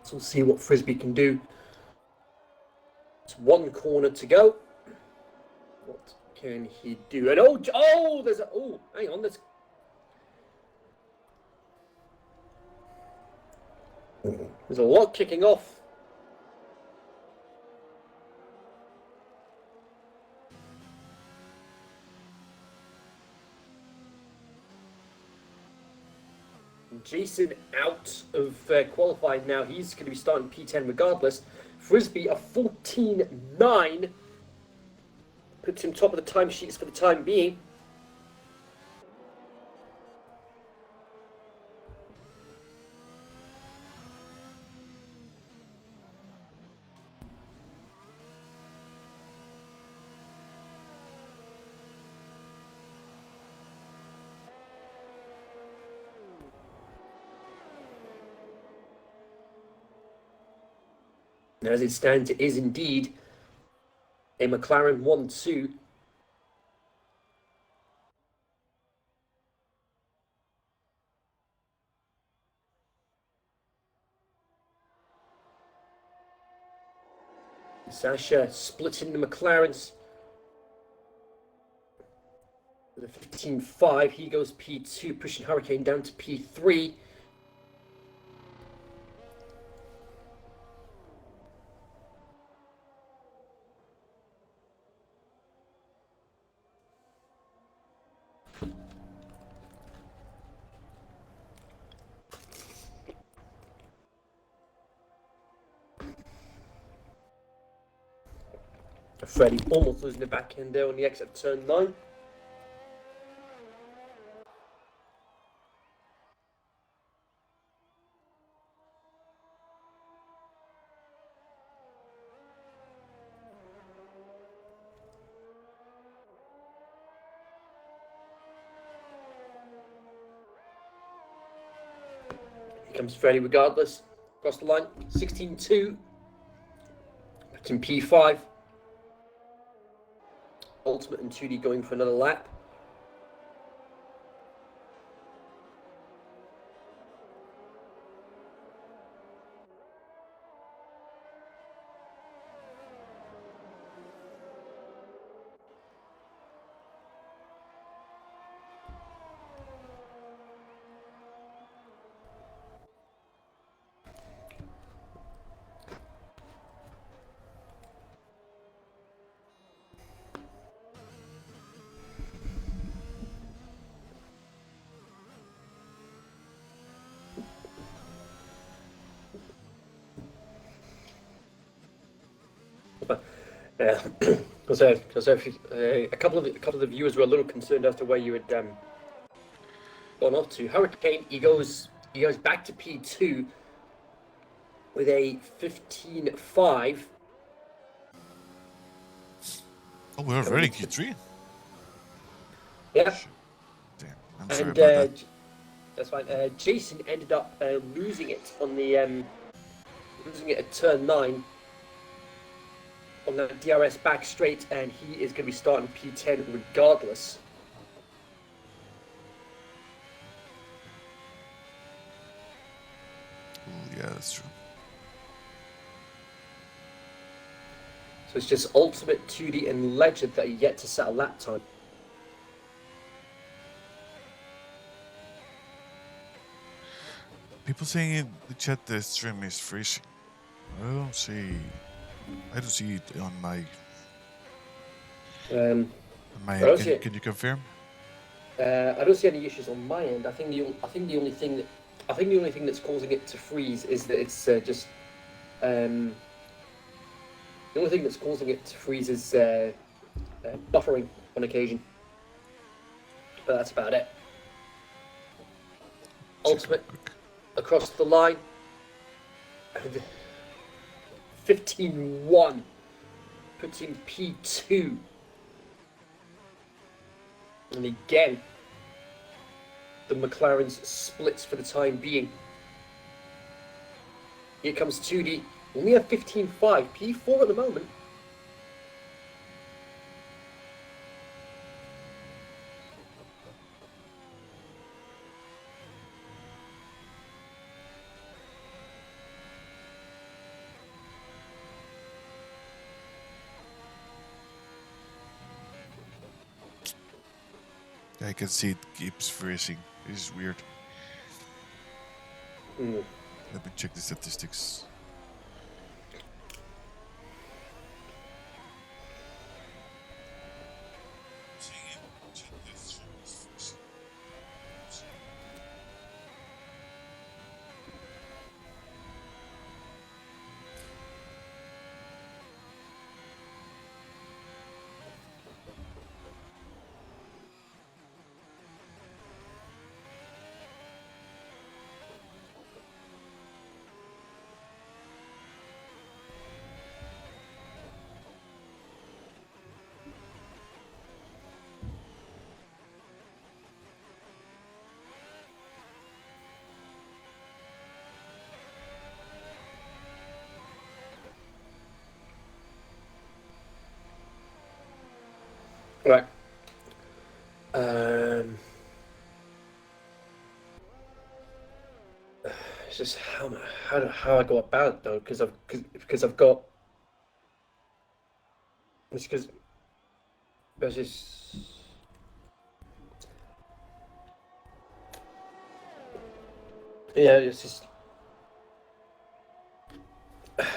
So we'll see what Frisbee can do. It's one corner to go. What can he do? And hang on, there's a lot kicking off. Jason out of qualifying now. He's going to be starting P10 regardless. Frisbee a 14.9 puts him top of the timesheets for the time being. As it stands, it is indeed a McLaren 1-2. Sasha splitting the McLarens. With a 15.5, he goes P2, pushing Hurricane down to P3. Freddie almost losing the back end there on the exit of turn 9. Here comes Freddie regardless. Across the line, 16.2. Puts in P5. Ultimate and 2D going for another lap. Because a couple of the viewers were a little concerned as to where you had gone off to. Hurricane, he goes back to P2 with a 15.5. Oh, we're already Q3. Yeah. Damn, I'm sorry And about that. that's fine. Jason ended up losing it on the losing it at turn 9 on the DRS back straight, and he is going to be starting P10 regardless. Ooh, yeah, that's true. So it's just Ultimate, 2D, and Legend that are yet to set a lap time. People saying in the chat the stream is freezing. I don't see it on my Um, end. I don't see it. Can you confirm? I don't see any issues on my end. I think the only thing that's causing it to freeze is that it's just the only thing that's causing it to freeze is buffering on occasion. But that's about it. Ultimate across the line. 15-1 puts in P2. And again, the McLaren's splits for the time being. Here comes 2D. Only a 15-5. P4 at the moment. I can see it keeps freezing. This is weird. Let me check the statistics. Right. It's just how I go about it though, because I've got. It's because there's this. Yeah, it's just.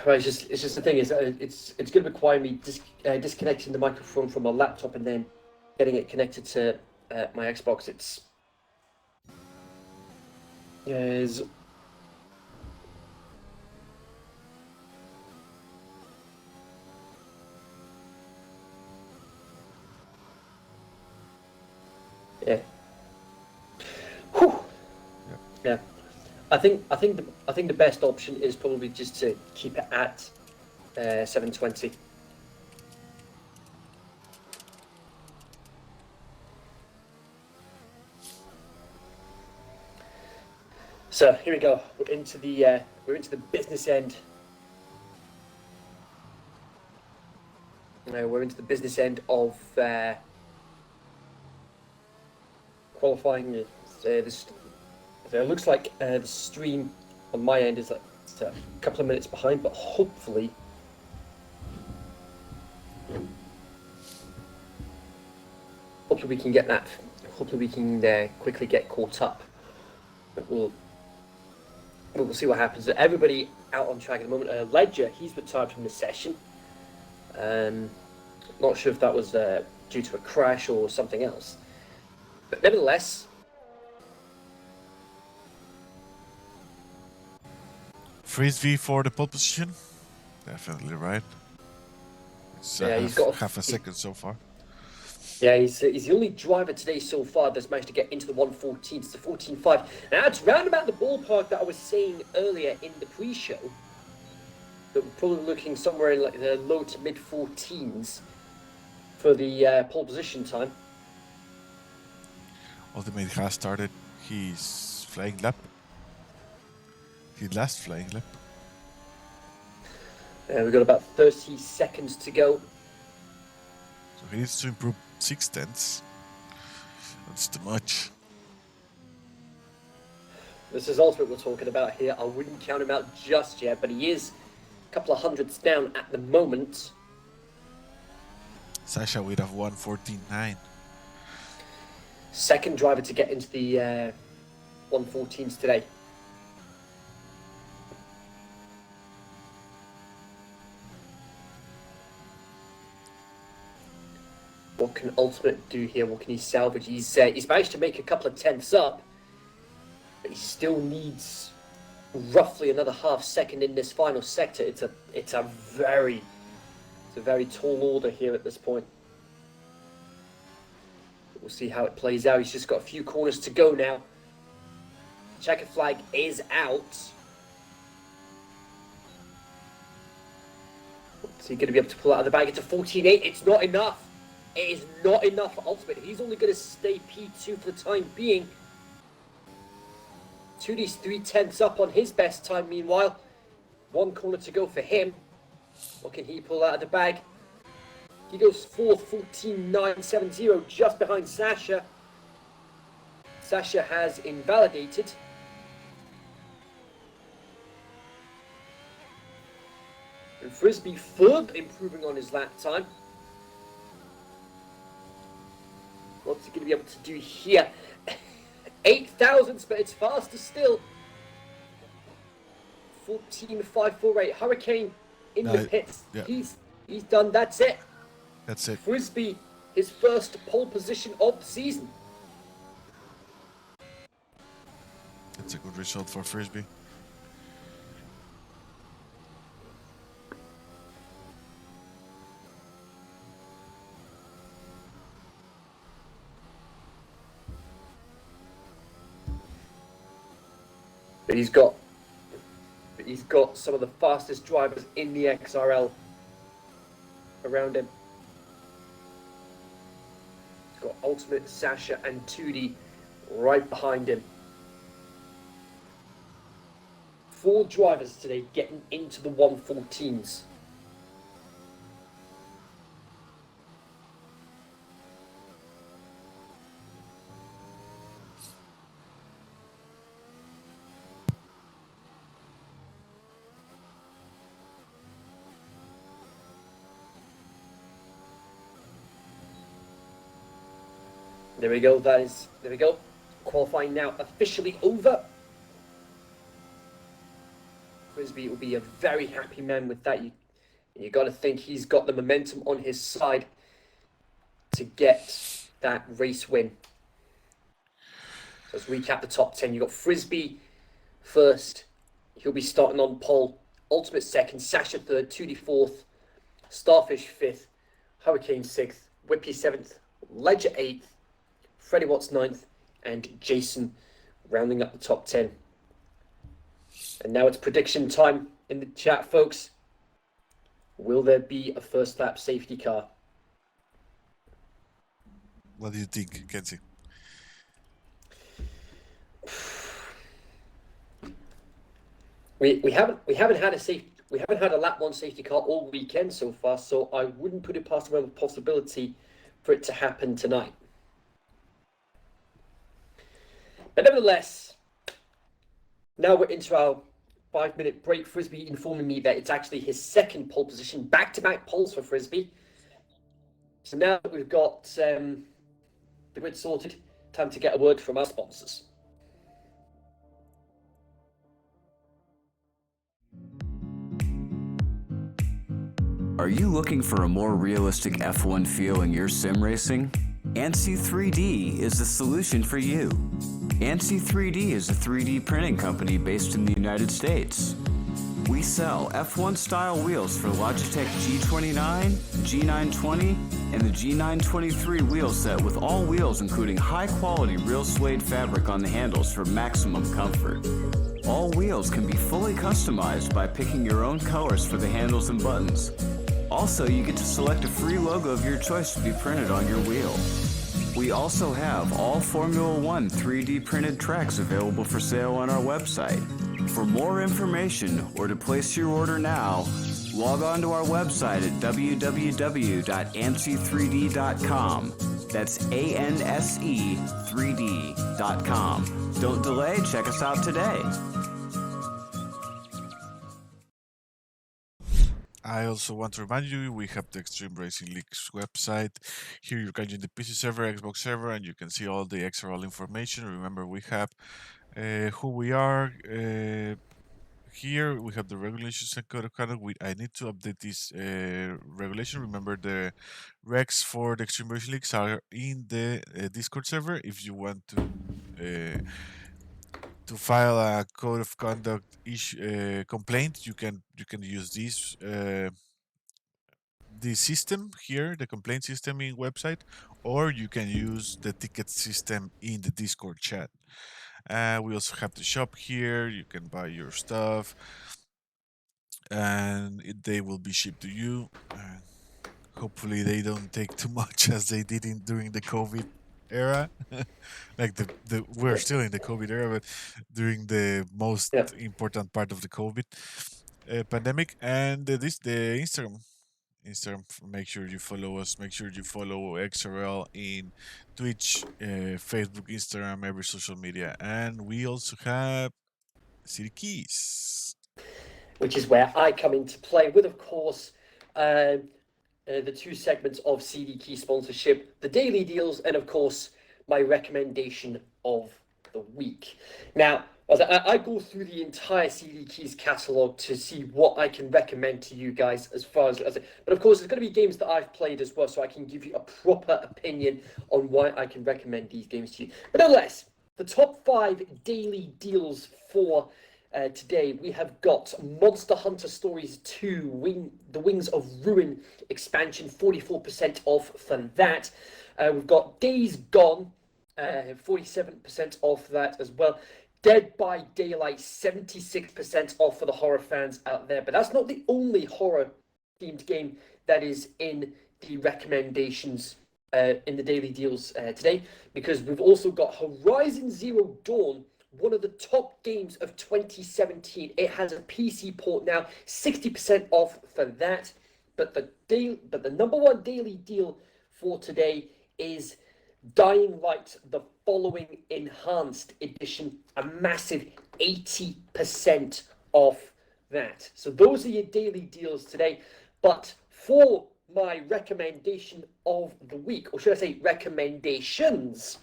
Right, it's just the thing is it's going to require me disconnecting the microphone from my laptop and then getting it connected to my Xbox. Is yeah. Whew. Yeah. I think the best option is probably just to keep it at 720. So here we go. We're into the business end. We're into the business end of qualifying. It looks like the stream on my end is like a couple of minutes behind, but hopefully we can get that. Hopefully we can quickly get caught up. But we'll see what happens. Everybody out on track at the moment. Ledger, he's retired from the session. Not sure if that was due to a crash or something else. But nevertheless, Freeze V for the pole position? Definitely right. It's he's got half a second so far. Yeah, he's the only driver today so far that's managed to get into the 114. It's the 14.5. Now, it's round about the ballpark that I was saying earlier in the pre-show. That we're probably looking somewhere in like the low to mid 14s for the pole position time. Ultimate has started his flying lap. His last flying lap. We've got about 30 seconds to go. So he needs to improve 6/10. That's too much. This is Ultimate we're talking about here. I wouldn't count him out just yet, but he is a couple of hundreds down at the moment. Sasha would have 1:14.9. Second driver to get into the 114s today. What can Ultimate do here? What can he salvage? He's managed to make a couple of tenths up, but he still needs roughly another half second in this final sector. It's a very tall order here at this point. We'll see how it plays out. He's just got a few corners to go now. Checker flag is out. Is he going to be able to pull out of the bag? It's a 14.8. It's not enough. It is not enough for Ultimate. He's only going to stay P2 for the time being. 2D's 3/10 up on his best time, meanwhile. One corner to go for him. What can he pull out of the bag? He goes fourth, 14.970, just behind Sasha. Sasha has invalidated. And Frisbee further improving on his lap time. What's he going to be able to do here? 8 thousandths, but it's faster still. 14.548. Hurricane in the pits. Yeah. He's done. That's it. That's it. Frisbee, his first pole position of the season. That's a good result for Frisbee. But he's got some of the fastest drivers in the XRL around him. He's got Ultimate, Sasha, and 2D right behind him. 4 drivers today getting into the 114s. There we go, there we go. Qualifying now officially over. Frisbee will be a very happy man with that. You got to think he's got the momentum on his side to get that race win. So let's recap the top 10. You've got Frisbee first. He'll be starting on pole. Ultimate second. Sasha third. 2D fourth. Starfish fifth. Hurricane sixth. Whippy seventh. Ledger eighth. Freddie Watts ninth. And Jason rounding up the top 10. And now it's prediction time in the chat, folks. Will there be a first lap safety car? What do you think, Kenzie? We haven't had a lap 1 safety car all weekend so far, so I wouldn't put it past the possibility for it to happen tonight. But nevertheless, now we're into our 5-minute break. Frisbee informing me that it's actually his second pole position, back-to-back poles for Frisbee. So now that we've got the grid sorted, time to get a word from our sponsors. Are you looking for a more realistic F1 feel in your sim racing? ANSI 3D is the solution for you. ANSI 3D is a 3D printing company based in the United States. We sell F1 style wheels for Logitech G29, G920, and the G923 wheel set with all wheels including high quality real suede fabric on the handles for maximum comfort. All wheels can be fully customized by picking your own colors for the handles and buttons. Also, you get to select a free logo of your choice to be printed on your wheel. We also have all Formula One 3D printed tracks available for sale on our website. For more information or to place your order now, log on to our website at www.ansi3d.com. That's ANSE3D.com. Don't delay, check us out today. I also want to remind you, we have the Extreme Racing League's website. Here you can join the PC server, Xbox server, and you can see all the XRL information. Remember, we have who we are, here we have the regulations and code of conduct. I need to update this regulation. Remember, the regs for the Extreme Version Leagues are in the Discord server. If you want to file a code of conduct complaint, you can use this system here, the complaint system in website, or you can use the ticket system in the Discord chat. We also have the shop here. You can buy your stuff, and they will be shipped to you. Hopefully, they don't take too much as they did during the COVID era. Like we're still in the COVID era, but during the most important part of the COVID pandemic. And the Instagram. Make sure you follow us. Make sure you follow XRL in Twitch, Facebook, Instagram, every social media. And we also have City Keys, which is where I come into play with, of course, the two segments of CD Key sponsorship, the daily deals, and of course, my recommendation of the week. Now, I go through the entire CD Keys catalog to see what I can recommend to you guys as far as but of course, there's going to be games that I've played as well, so I can give you a proper opinion on why I can recommend these games to you. But nonetheless, the top 5 daily deals for today, we have got Monster Hunter Stories 2, The Wings of Ruin expansion, 44% off for that. We've got Days Gone, 47% off that as well. Dead by Daylight, 76% off for the horror fans out there. But that's not the only horror-themed game that is in the recommendations in the daily deals today, because we've also got Horizon Zero Dawn, one of the top games of 2017. It has a PC port now, 60% off for that. But the number one daily deal for today is Dying Light, the Following Enhanced Edition, a massive 80% off that. So those are your daily deals today. But for my recommendation of the week, or should I say recommendations,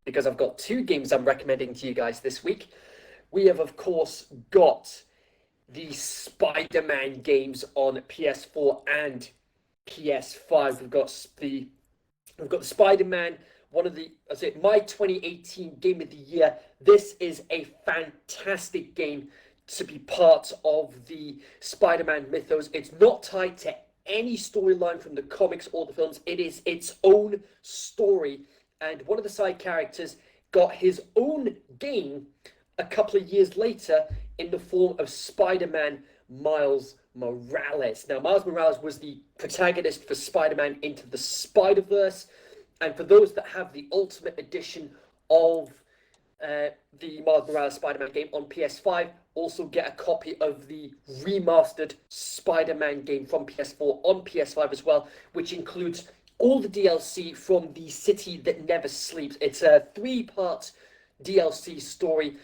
because I've got 2 games I'm recommending to you guys this week, we have, of course, got the Spider-Man games on PS4 and PS5. We've got the Spider-Man, one of the, my 2018 game of the year. This is a fantastic game to be part of the Spider-Man mythos. It's not tied to any storyline from the comics or the films. It is its own story. And one of the side characters got his own game a couple of years later in the form of Spider-Man Miles Morales. Now, Miles Morales was the protagonist for Spider-Man Into the Spider-Verse. And for those that have the Ultimate Edition of the Miles Morales Spider-Man game on PS5, also get a copy of the remastered Spider-Man game from PS4 on PS5 as well, which includes all the DLC from The City That Never Sleeps. It's a 3-part DLC story.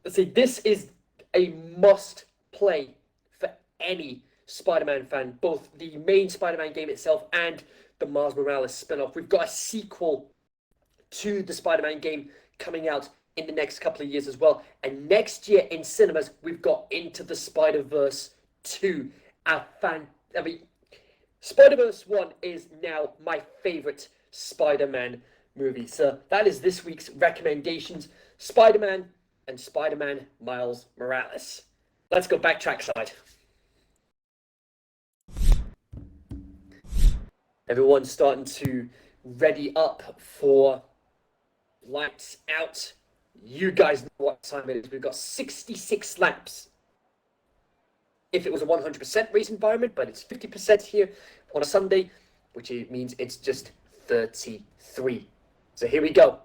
This is a must-play for any Spider-Man fan, both the main Spider-Man game itself and the Miles Morales spin-off. We've got a sequel to the Spider-Man game coming out in the next couple of years as well. And next year in cinemas, we've got Into the Spider-Verse 2. Spider-Verse 1 is now my favorite Spider-Man movie. So that is this week's recommendations. Spider-Man and Spider-Man Miles Morales. Let's go backtrack side. Everyone's starting to ready up for lights out. You guys know what time it is. We've got 66 laps. If it was a 100% race environment, but it's 50% here on a Sunday, which means it's just 33. So here we go.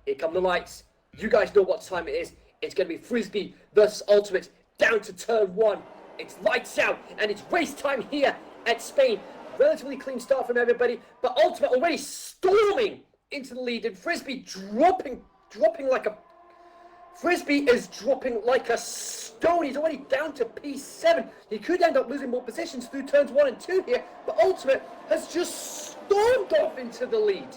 Here come the lights. You guys know what time it is. It's going to be Frisbee versus Ultimate down to turn 1. It's lights out, and it's race time here at Spain. Relatively clean start from everybody, but Ultimate already storming into the lead, and Frisbee dropping like a... Frisbee is dropping like a stone. He's already down to P7. He could end up losing more positions through turns 1 and 2 here, but Ultimate has just stormed off into the lead.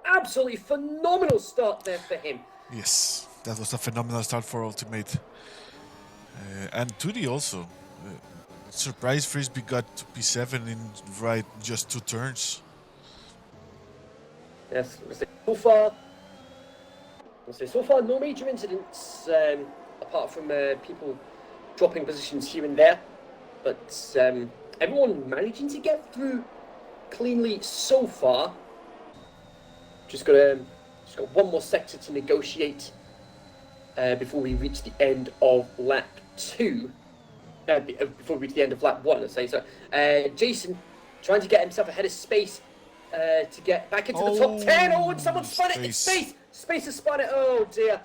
Absolutely phenomenal start there for him. Yes. That was a phenomenal start for Ultimate. And 2D also. Surprise Frisbee got to P7 in just 2 turns. Yes, so far no major incidents apart from people dropping positions here and there, but everyone managing to get through cleanly so far. Just got one more sector to negotiate before we reach the end of lap 2. Before we reach the end of lap 1, let's say. So, Jason trying to get himself ahead of Space to get back into the top 10. Oh, and someone spun it. It's Space. Space has spun it. Oh dear.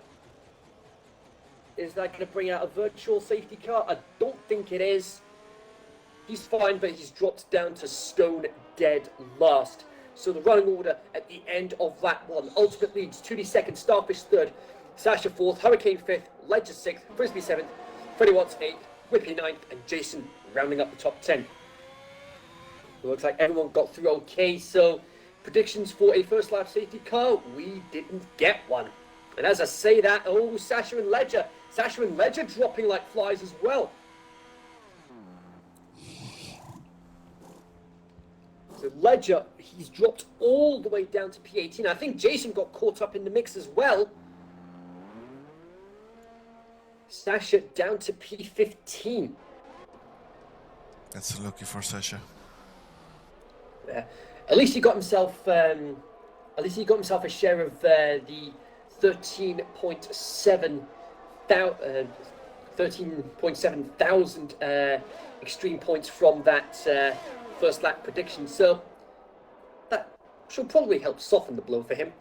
Is that going to bring out a virtual safety car? I don't think it is. He's fine, but he's dropped down to stone dead last. So the running order at the end of lap 1. Ultimate leads, 2D second, Starfish third, Sasha fourth, Hurricane fifth, Ledger sixth, Frisbee seventh, Freddie Watts eighth, Whippy ninth, and Jason rounding up the top 10. It looks like everyone got through okay, so predictions for a first lap safety car, we didn't get one. And as I say that, oh, Sasha and Ledger dropping like flies as well. So Ledger, he's dropped all the way down to P18. I think Jason got caught up in the mix as well. Sasha down to P15. That's lucky for Sasha. At least he got himself. A share of the 13.7 thousand extreme points from that first lap prediction. So that should probably help soften the blow for him.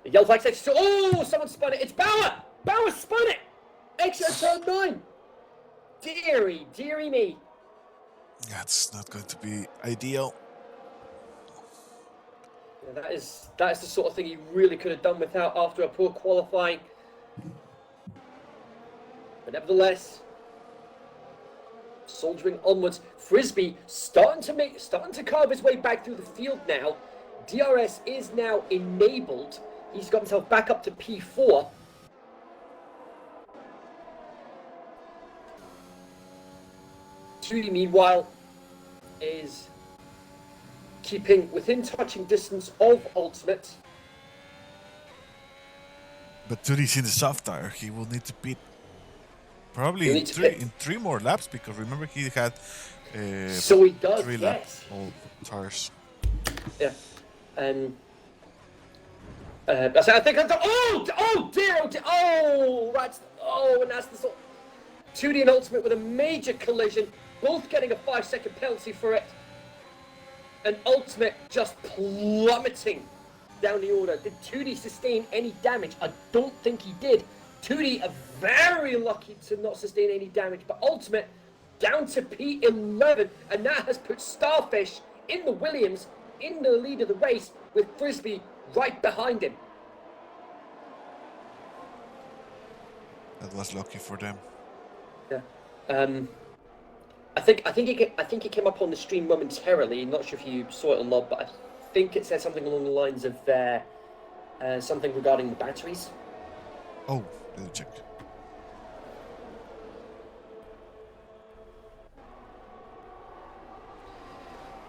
The yellow flag says, oh, someone spun it. It's Bauer. Bauer spun it. Extra turn 9. Deary me. That's not going to be ideal. Yeah, that is the sort of thing he really could have done without after a poor qualifying. But nevertheless, soldiering onwards. Frisbee starting to carve his way back through the field now. DRS is now enabled. He's got himself back up to P4. Trudy, meanwhile, is keeping within touching distance of Ultimate. But Turi's in the soft tire. He will need to pit probably in 3 more laps, because remember he had so he does, 3 laps all tires. Yeah. I think and that's the sort. 2D and Ultimate with a major collision, both getting a 5-second penalty for it. And Ultimate just plummeting down the order. Did 2D sustain any damage? I don't think he did. 2D are very lucky to not sustain any damage, but Ultimate down to P11, and that has put Starfish in the Williams in the lead of the race with Frisbee right behind him. That was lucky for them. Yeah. I think he came up on the stream momentarily. Not sure if you saw it or not, but I think it said something along the lines of something regarding the batteries. Oh, let me check.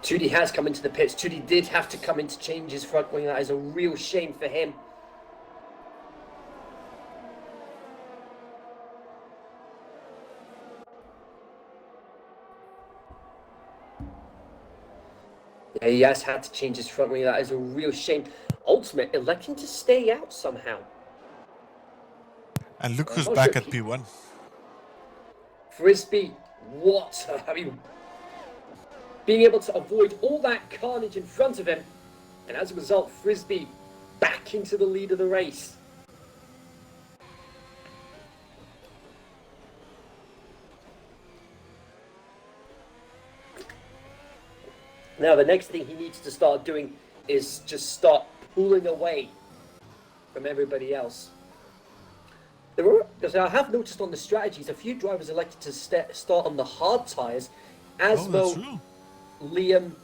Tudi has come into the pits. Tudi did have to come in to change his front wing. That is a real shame for him. Yeah, he has had to change his front wing. That is a real shame. Ultimate electing to stay out somehow. And look who's back at P1. Frisbee, what? I mean, being able to avoid all that carnage in front of him, and as a result, Frisbee back into the lead of the race. Now, the next thing he needs to start doing is just start pulling away from everybody else. Because I have noticed on the strategies, a few drivers elected to start on the hard tyres. Asmo, Liam,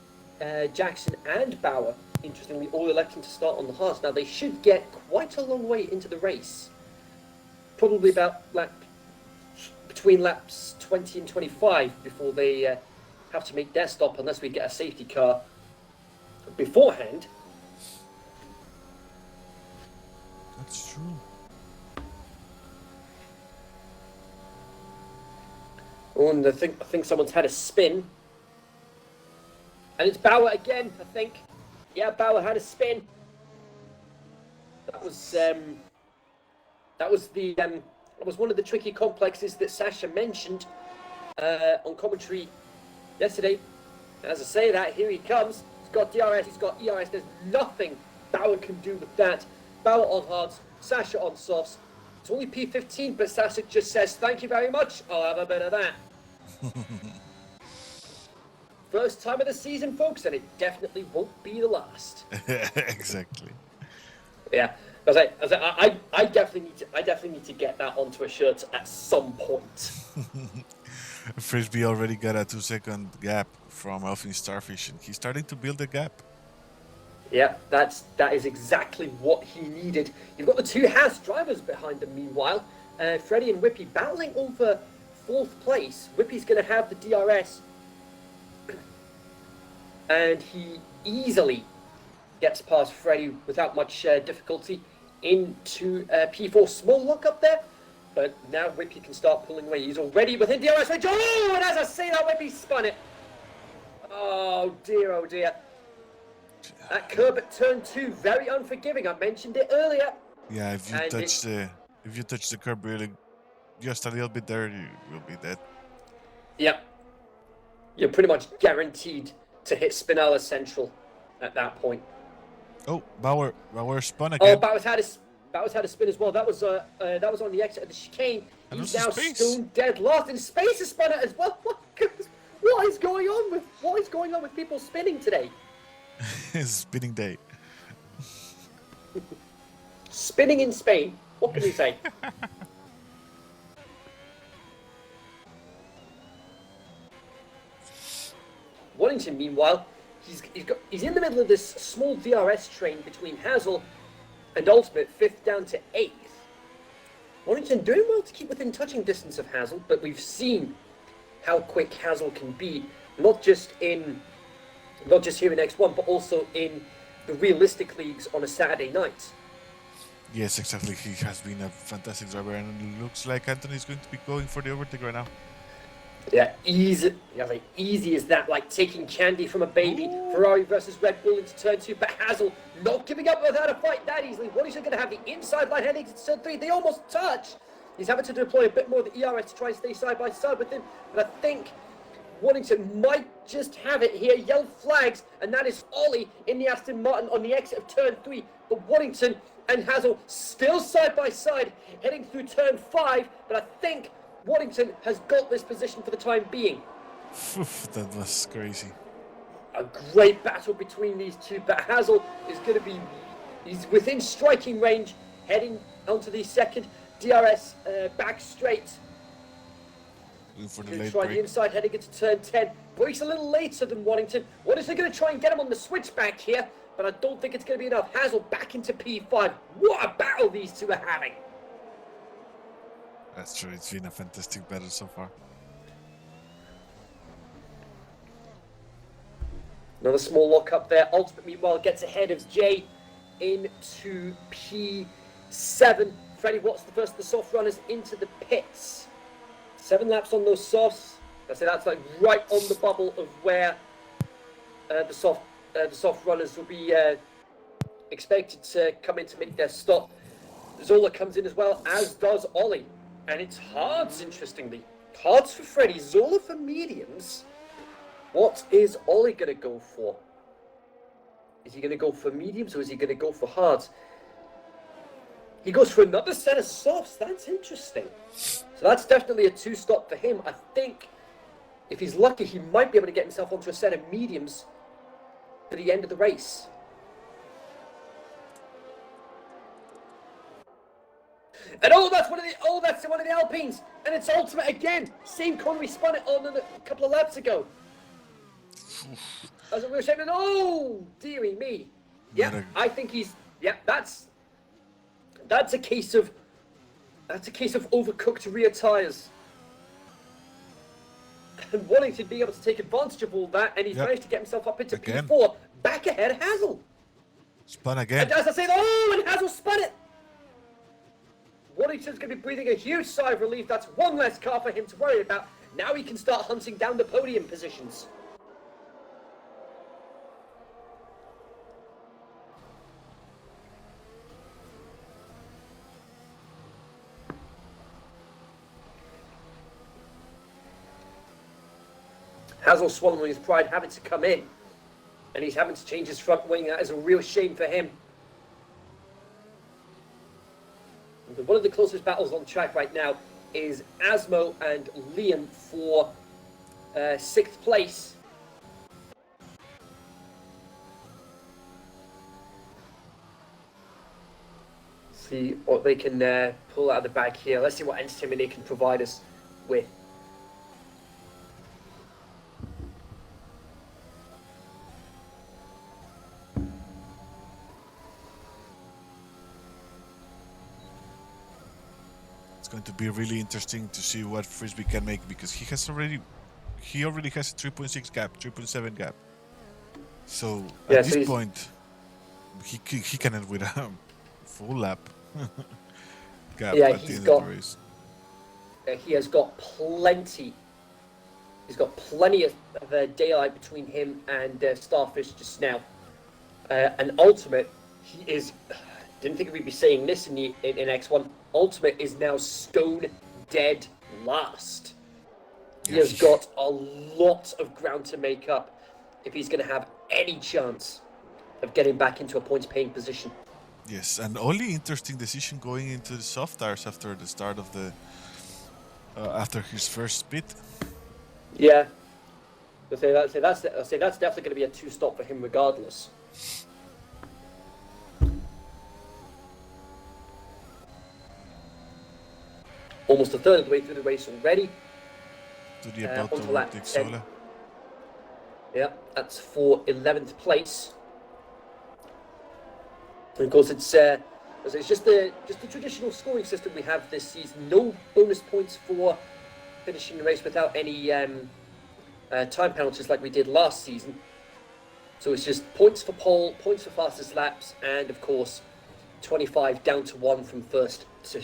Jackson and Bauer, interestingly, all electing to start on the hards. Now, they should get quite a long way into the race. probably about between laps 20 and 25 before they have to make their stop, unless we get a safety car beforehand. That's true. Oh, and I think someone's had a spin. And it's Bauer again, I think. Yeah, Bauer had a spin. That was one of the tricky complexes that Sasha mentioned on commentary yesterday. And as I say that, here he comes. He's got DRS, he's got ERS. There's nothing Bauer can do with that. Bauer on hards, Sasha on softs. It's only P15, but Sasha just says, thank you very much, I'll have a bit of that. First time of the season, folks, and it definitely won't be the last. Exactly. Yeah, I definitely need to get that onto a shirt at some point. Frisbee already got a 2-second gap from Elfin Starfish, and he's starting to build a gap. Yeah, that is exactly what he needed. You've got the two Haas drivers behind them. Meanwhile, Freddie and Whippy battling over 4th place. Whippy's going to have the DRS, and he easily gets past Freddie without much difficulty into P4. Small look up there, but now Whippy can start pulling away. He's already within DRS range. Oh, and as I say that, Whippy spun it. Oh dear, oh dear. That curb at turn 2, very unforgiving. I mentioned it earlier. Yeah, if you touch the curb really just a little bit there, you will be dead. Yep. You're pretty much guaranteed to hit Spinella Central at that point. Oh, Bauer spun again. Oh, Bauer's had a spin as well. That was on the exit of the chicane. And He's also now Space. stone dead last, and Space has spun it as well. What is going on with people spinning today? Spinning day. Spinning in Spain. What can we say? Wellington, meanwhile, he's in the middle of this small DRS train between Hazel and Ultimate, 5th down to 8th. Wellington doing well to keep within touching distance of Hazel, but we've seen how quick Hazel can be, not just here in X1, but also in the realistic leagues on a Saturday night. Yes, exactly. He has been a fantastic driver, and it looks like Anthony's going to be going for the overtake right now. Yeah, easy. Yeah, like easy as that, like taking candy from a baby. Ooh. Ferrari versus Red Bull into turn 2, but Hazel not giving up without a fight that easily. What is he going to have the inside line heading to turn 3? They almost touch. He's having to deploy a bit more of the ERS to try and stay side by side with him, but I think Wellington might just have it here. Yellow flags, and that is Ollie in the Aston Martin on the exit of turn 3. But Wellington and Hazel still side by side, heading through turn 5. But I think Wellington has got this position for the time being. That was crazy. A great battle between these two, but Hazel is going to be, he's within striking range, heading onto the second DRS back straight. For the Going to late try break. the inside heading into turn 10. Brakes a little later than Wellington. What is he going to try and get him on the switchback here? But I don't think it's going to be enough. Hazel back into P5. What a battle these two are having. That's true. It's been a fantastic battle so far. Another small lock up there. Ultimate, meanwhile, gets ahead of Jay into P7. Freddie Watts, the first of the soft runners, into the pits. 7 laps on those softs. That's like right on the bubble of where the soft runners will be expected to come in to make their stop. Zola comes in as well, as does Ollie. And it's hards, interestingly. Hards for Freddie, Zola for mediums. What is Ollie going to go for? Is he going to go for mediums or is he going to go for hards? He goes for another set of softs. That's interesting. So that's definitely a 2-stop for him. I think if he's lucky, he might be able to get himself onto a set of mediums for the end of the race. And that's one of the Alpines, and it's Ultimate again. Same corner we spun it on a couple of laps ago. As we were saying, oh dearie me. Yeah, I think he's. Yeah, that's a case of That's a case of overcooked rear tyres. And Wallington being able to take advantage of all that, and he's Yep. managed to get himself up into Again. P4, back ahead of Hazel. Spun again. And as I say, oh, and Hazel spun it. Wallington's going to be breathing a huge sigh of relief. That's one less car for him to worry about. Now he can start hunting down the podium positions. Hazel swallowing his pride, having to come in. And he's having to change his front wing. That is a real shame for him. One of the closest battles on track right now is Asmo and Liam for 6th place. See what they can pull out of the bag here. Let's see what entertainment they can provide us with. It's going to be really interesting to see what Frisbee can make because he already has a 3.6 gap, 3.7 gap. So Yeah, at so this he's- point, he can end with a full lap gap Yeah, at the he's end got- of the race. He has got plenty. He's got plenty of daylight between him and Starfish just now. And Ultimate, he is. Didn't think we'd be saying this in X1. Ultimate is now stone dead last. He has got a lot of ground to make up if he's going to have any chance of getting back into a points-paying position. Yes, and only interesting decision going into the soft tires after the start of the after his first spit. Yeah, I'll say that's definitely going to be a 2-stop for him regardless. Almost a third of the way through the race already. To the about onto to lap take 10. Sola. Yeah, that's for 11th place. And of course, it's just the traditional scoring system we have this season. No bonus points for finishing the race without any time penalties like we did last season. So it's just points for pole, points for fastest laps, and of course, 25 down to 1 from first to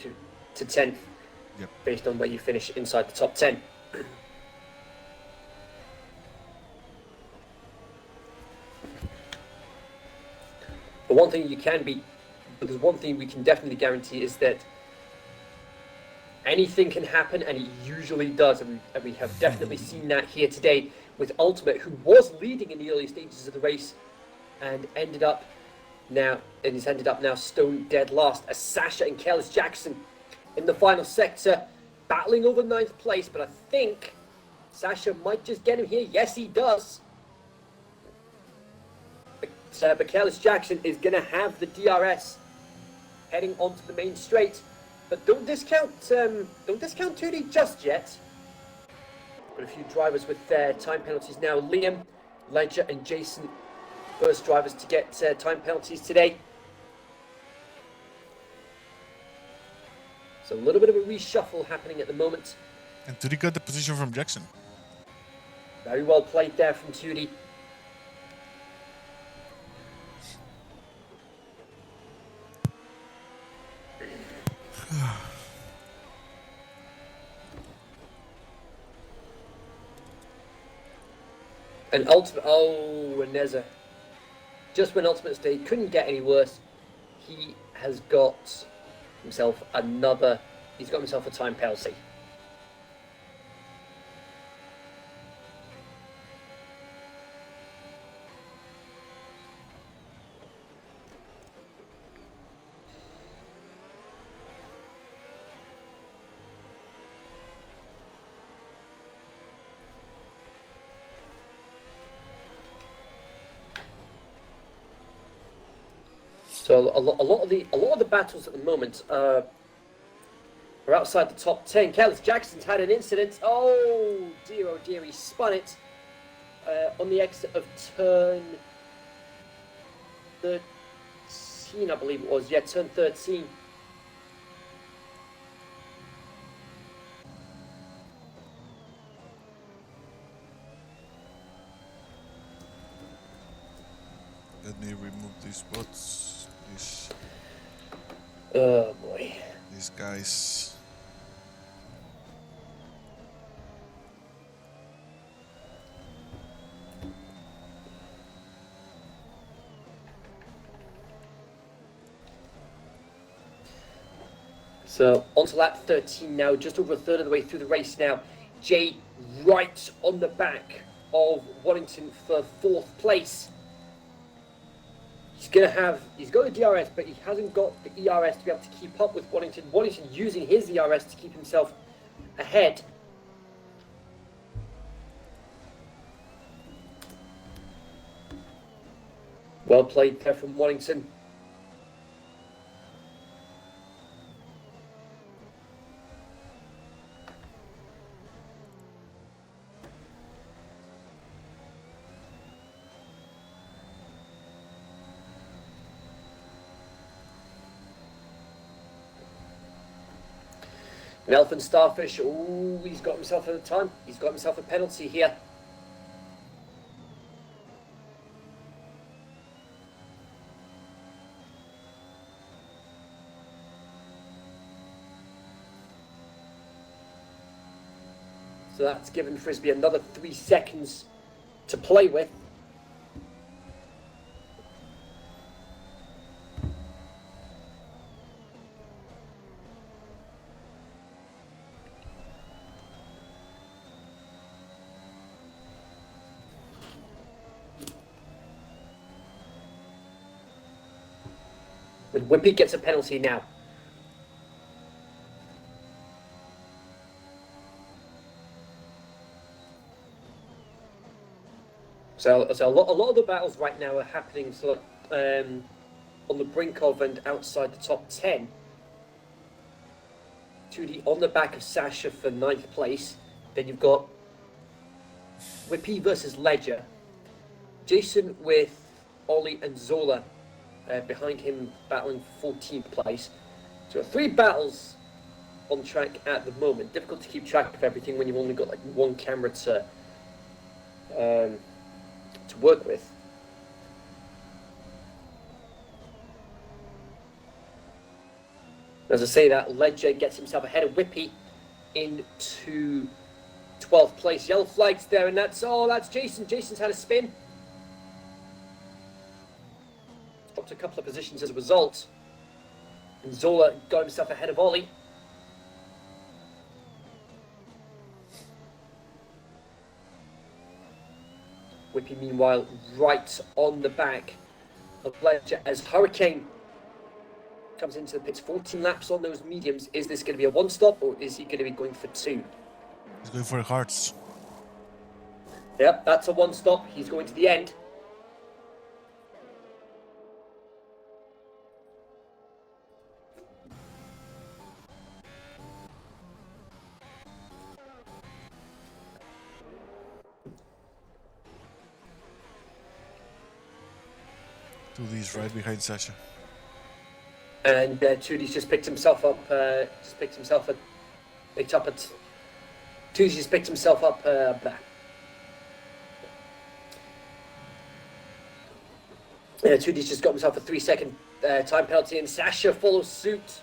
10th, Yep. based on where you finish inside the top 10. But one thing there's one thing we can definitely guarantee is that anything can happen, and it usually does, and we have definitely seen that here today with Ultimate, who was leading in the early stages of the race, and ended up now stone dead last, as Sasha and Kellis Jackson in the final sector battling over 9th place. But I think Sasha might just get him here. Yes, he does. But Kellis Jackson is going to have the DRS heading onto the main straight. But don't discount 2D just yet. Got a few drivers with time penalties now. Liam, Ledger, and Jason, first drivers to get time penalties today. So a little bit of a reshuffle happening at the moment. And Tudi got the position from Jackson. Very well played there from 2D. And Ultimate, Reneza. Just when Ultimate State couldn't get any worse, he has got himself a time penalty. So a lot of the battles at the moment are outside the top 10. Kellis Jackson's had an incident. Oh dear, he spun it on the exit of turn 13, I believe it was. Yeah, turn 13. Let me remove these bots. Oh boy. These guys. So onto lap 13 now, just over a third of the way through the race now. Jay right on the back of Waddington for 4th place. He's got the DRS, but he hasn't got the ERS to be able to keep up with Waddington. Waddington using his ERS to keep himself ahead. Well played there from Waddington. And Elfin Starfish, oh, he's got himself at a time. He's got himself a penalty here. So that's given Frisbee another 3 seconds to play with. And Wimpy gets a penalty now. So a lot of the battles right now are happening sort of on the brink of and outside the top 10. 2D on the back of Sasha for 9th place. Then you've got Whippy versus Ledger. Jason with Ollie and Zola behind him battling for 14th place. So 3 battles on track at the moment. Difficult to keep track of everything when you've only got like one camera to work with. As I say that, Ledger gets himself ahead of Whippy into 12th place. Yellow flags there, and that's Jason. Jason's had a spin. Dropped a couple of positions as a result. And Zola got himself ahead of Ollie. Whippy, meanwhile, right on the back of Ledger as Hurricane comes into the pits. 14 laps on those mediums. Is this going to be a one-stop, or is he going to be going for 2? He's going for hearts. Yep, that's a one-stop. He's going to the end. Two D's right behind Sasha. And Tudis just picked himself up. Tudis just picked himself up back. Tudis just got himself a 3-second time penalty, and Sasha follows suit.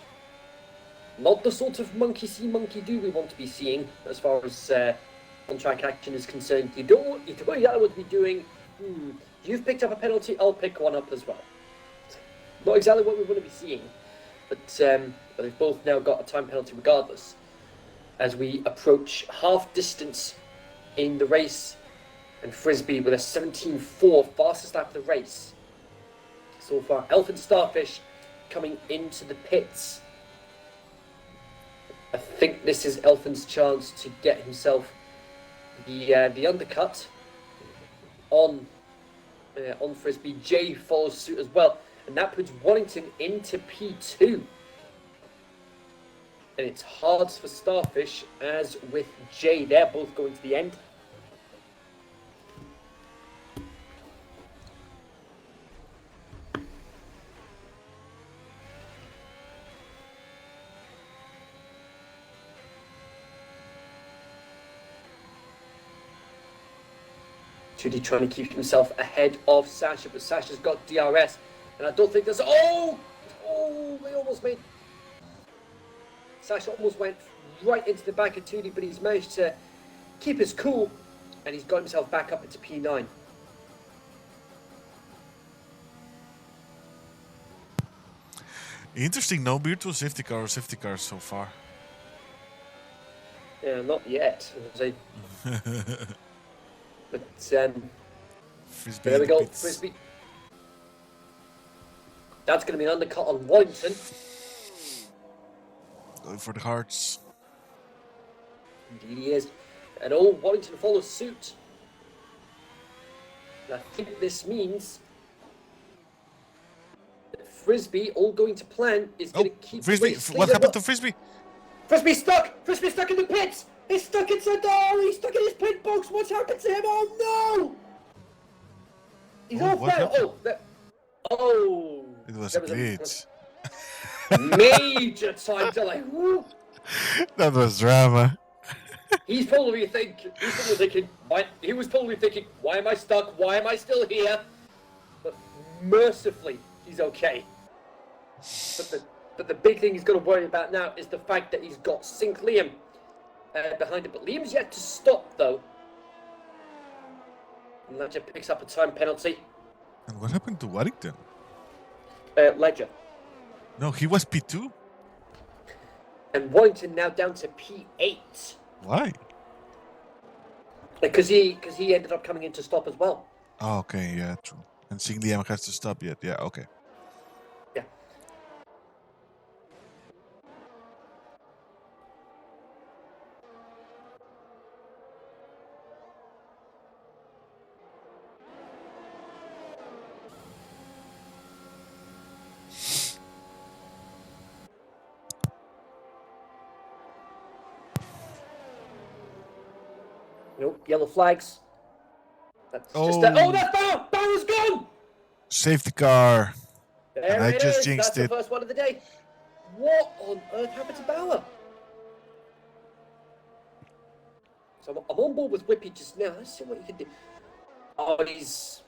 Not the sort of monkey see, monkey do we want to be seeing as far as on-track action is concerned. You don't exactly what to be doing. You've picked up a penalty, I'll pick one up as well. Not exactly what we want to be seeing, but they've both now got a time penalty regardless. As we approach half distance in the race, and Frisbee with a 17.4, fastest lap of the race so far. Elfin Starfish coming into the pits. I think this is Elfin's chance to get himself the undercut on Frisbee. Jay follows suit as well, and that puts Waddington into P2. And it's hard for Starfish, as with Jay. They're both going to the end. 2D trying to keep himself ahead of Sasha, but Sasha's got DRS, and I don't think there's... Oh, they almost made... Sasha almost went right into the back of 2D, but he's managed to keep his cool, and he's got himself back up into P9. Interesting, no virtual safety car or safety cars so far. Yeah, not yet. But Frisbee there we in the go, pits. Frisbee. That's going to be an undercut on Wallington. Going for the hearts. Indeed he is. And oh, Wallington follows suit. And I think this means that Frisbee, all going to plan, is going to keep... Frisbee, what happened to Frisbee? Frisbee's stuck! Frisbee's stuck in the pits! He's stuck inside the... He's stuck in his pit box! What's happened to him? Oh no! He's off what there! happened? Oh! It was There a glitch. Major time delay! Woo. That was drama. He's probably thinking, why am I stuck? Why am I still here? But mercifully, he's okay. But the big thing he's got to worry about now is the fact that he's got Sync Liam behind him. But Liam's yet to stop, though. And Ledger picks up a time penalty. And what happened to Waddington? Ledger. No, he was P2. And Wallington now down to P8. Why? Because he ended up coming in to stop as well. Oh, okay, yeah, true. And seeing Liam has to stop yet. Yeah, okay. Yeah. Nope, yellow flags. That's just that. Oh, that's Bauer! Bauer's gone! Safety car. There And I it just is. jinxed That's it. the first one of the day. What on earth happened to Bauer? So I'm on board with Whippy just now. Let's see what he can do. Oh, he's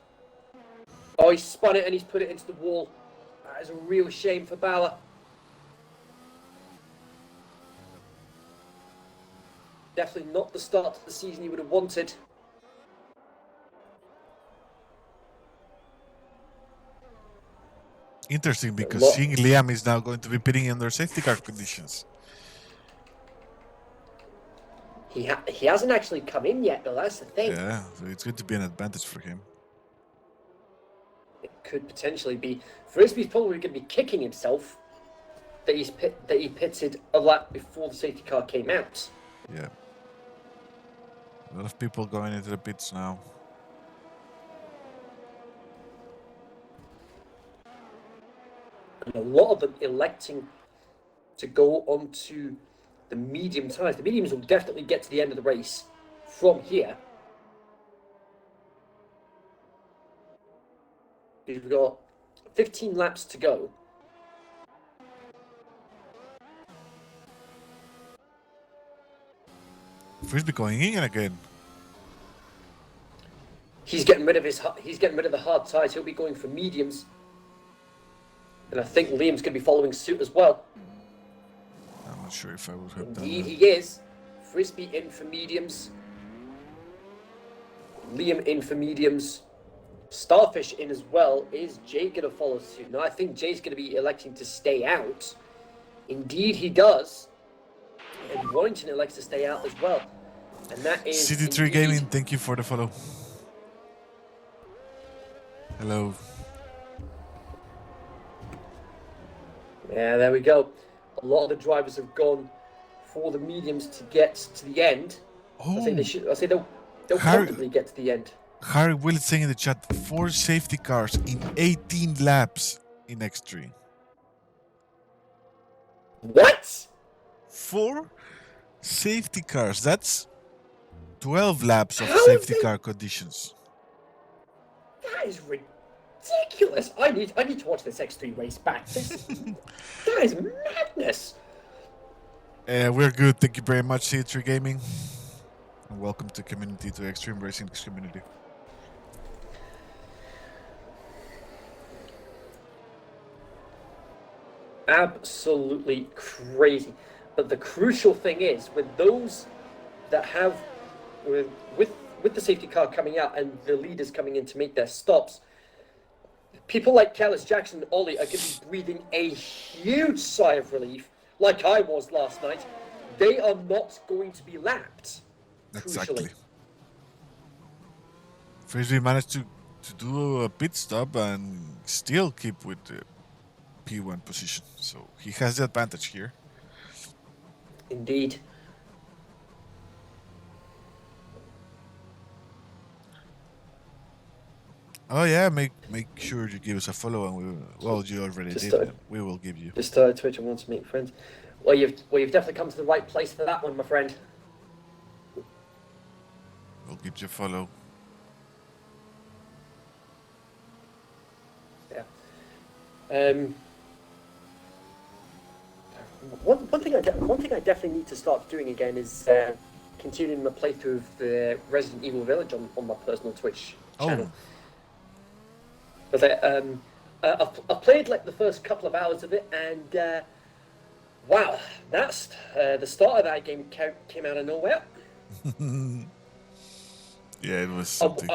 spun it and he's put it into the wall. That is a real shame for Bauer. Definitely not the start to the season he would have wanted. Interesting, because seeing Liam is now going to be pitting under safety car conditions. He hasn't actually come in yet, though. That's the thing. Yeah, so it's going to be an advantage for him. It could potentially be. Frisbee's probably going to be kicking himself that he pitted a lap before the safety car came out. Yeah. A lot of people going into the pits now. And a lot of them electing to go onto the medium tyres. The mediums will definitely get to the end of the race from here. We've got 15 laps to go. Frisbee going in again. He's getting rid of the hard tyres. He'll be going for mediums. And I think Liam's going to be following suit as well. I'm not sure if I would have done Indeed, that. he is. Frisbee in for mediums. Liam in for mediums. Starfish in as well. Is Jay going to follow suit? No, I think Jay's going to be electing to stay out. Indeed, he does. And Warrington elects to stay out as well. And that is... CD3 indeed- Gaming, thank you for the follow. Hello. Yeah, there we go. A lot of the drivers have gone for the mediums to get to the end. Oh, I say they'll Harry- comfortably get to the end. Harry Will is saying in the chat, 4 safety cars in 18 laps in X3. What? 4 safety cars. That's 12 laps of How is safety it- car conditions. That is ridiculous. I need to watch this X3 race back. That is madness. We're good. Thank you very much, CD3 Gaming. And welcome to community, to Extreme Racing community. absolutely crazy. But the crucial thing is, with those that have, with the safety car coming out and the leaders coming in to make their stops, people like Callis Jackson and Ollie are going to be breathing a huge sigh of relief, like I was last night. They are not going to be lapped. Exactly. Crucially. Frisbee managed to do a pit stop and still keep with the P1 position, so he has the advantage here. Indeed. Oh yeah, make sure you give us a follow, and you already Just did. started. We will give you. Just started Twitch and wants to meet friends. Well, you've definitely come to the right place for that one, my friend. We'll give you a follow. Yeah. One thing I definitely need to start doing again is continuing my playthrough of the Resident Evil Village on my personal Twitch channel. But I've played like the first couple of hours of it, and wow, that's the start of that game came out of nowhere. Yeah, it was something.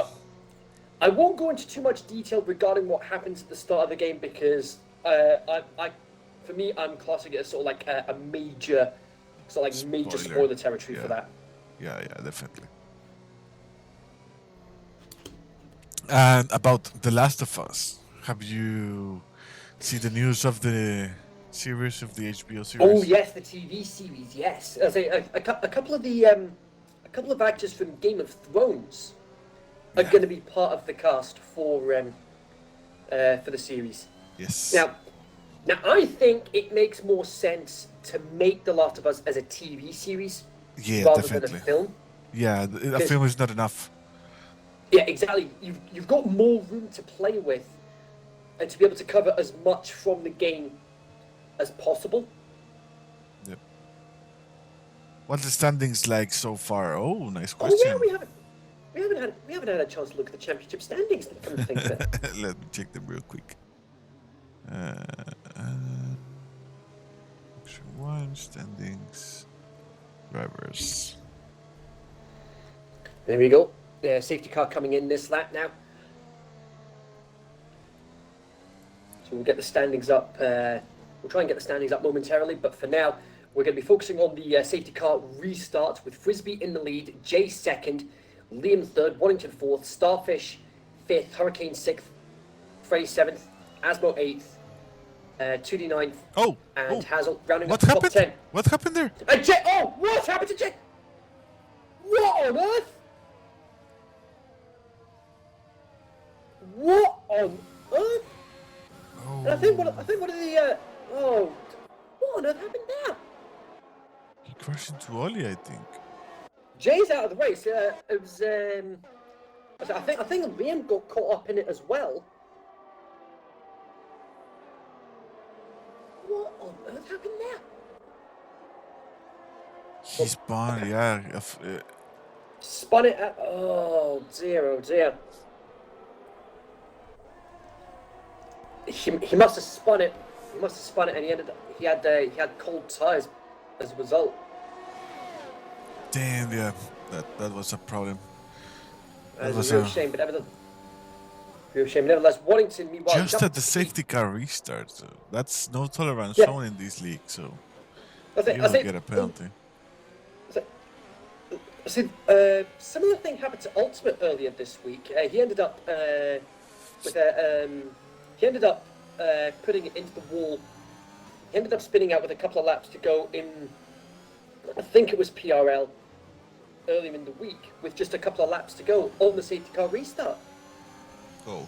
I won't go into too much detail regarding what happens at the start of the game because for me, I'm classing it as sort of like a major spoiler territory for that. Yeah, definitely. And about The Last of Us, have you seen the news of the series of the HBO series? Oh yes, the TV series. Yes, I say a couple of actors from Game of Thrones are going to be part of the cast for the series. Yes. Now I think it makes more sense to make The Last of Us as a TV series rather definitely. than a film. Yeah, a film is not enough. Yeah, exactly. You've got more room to play with, and to be able to cover as much from the game as possible. Yep. What's the standings like so far? Oh, nice question. Oh yeah, we haven't had a chance to look at the championship standings. Come to think of it. Let me check them real quick. Section 1 standings, drivers. There we go. Safety car coming in this lap now. So we'll get the standings up. We'll try and get the standings up momentarily, but for now, we're going to be focusing on the safety car restart with Frisbee in the lead, Jay second, Liam third, Warrington fourth, Starfish fifth, Hurricane sixth, Freddy seventh, Asmo eighth, 2D ninth, and Hazel rounding up the top 10. What happened there? Jay! Oh, what happened to Jay? What on earth? What on earth? Oh. And I think one of the what on earth happened there? He crashed into Ollie, I think. Jay's out of the race. It was I think Liam got caught up in it as well. What on earth happened there? He spun, yeah. Spun it at oh dear. He must have spun it. He must have spun it, and he had cold tires as a result. Damn, yeah. That was a problem. That was a real shame, but nevertheless, Warrington, meanwhile, just at the safety car restart. So that's no tolerance shown in this league. So you will get a penalty. Similar thing happened to Ultimate earlier this week. He ended up putting it into the wall. He ended up spinning out with a couple of laps to go in. I think it was PRL earlier in the week with just a couple of laps to go on the safety car restart. Oh.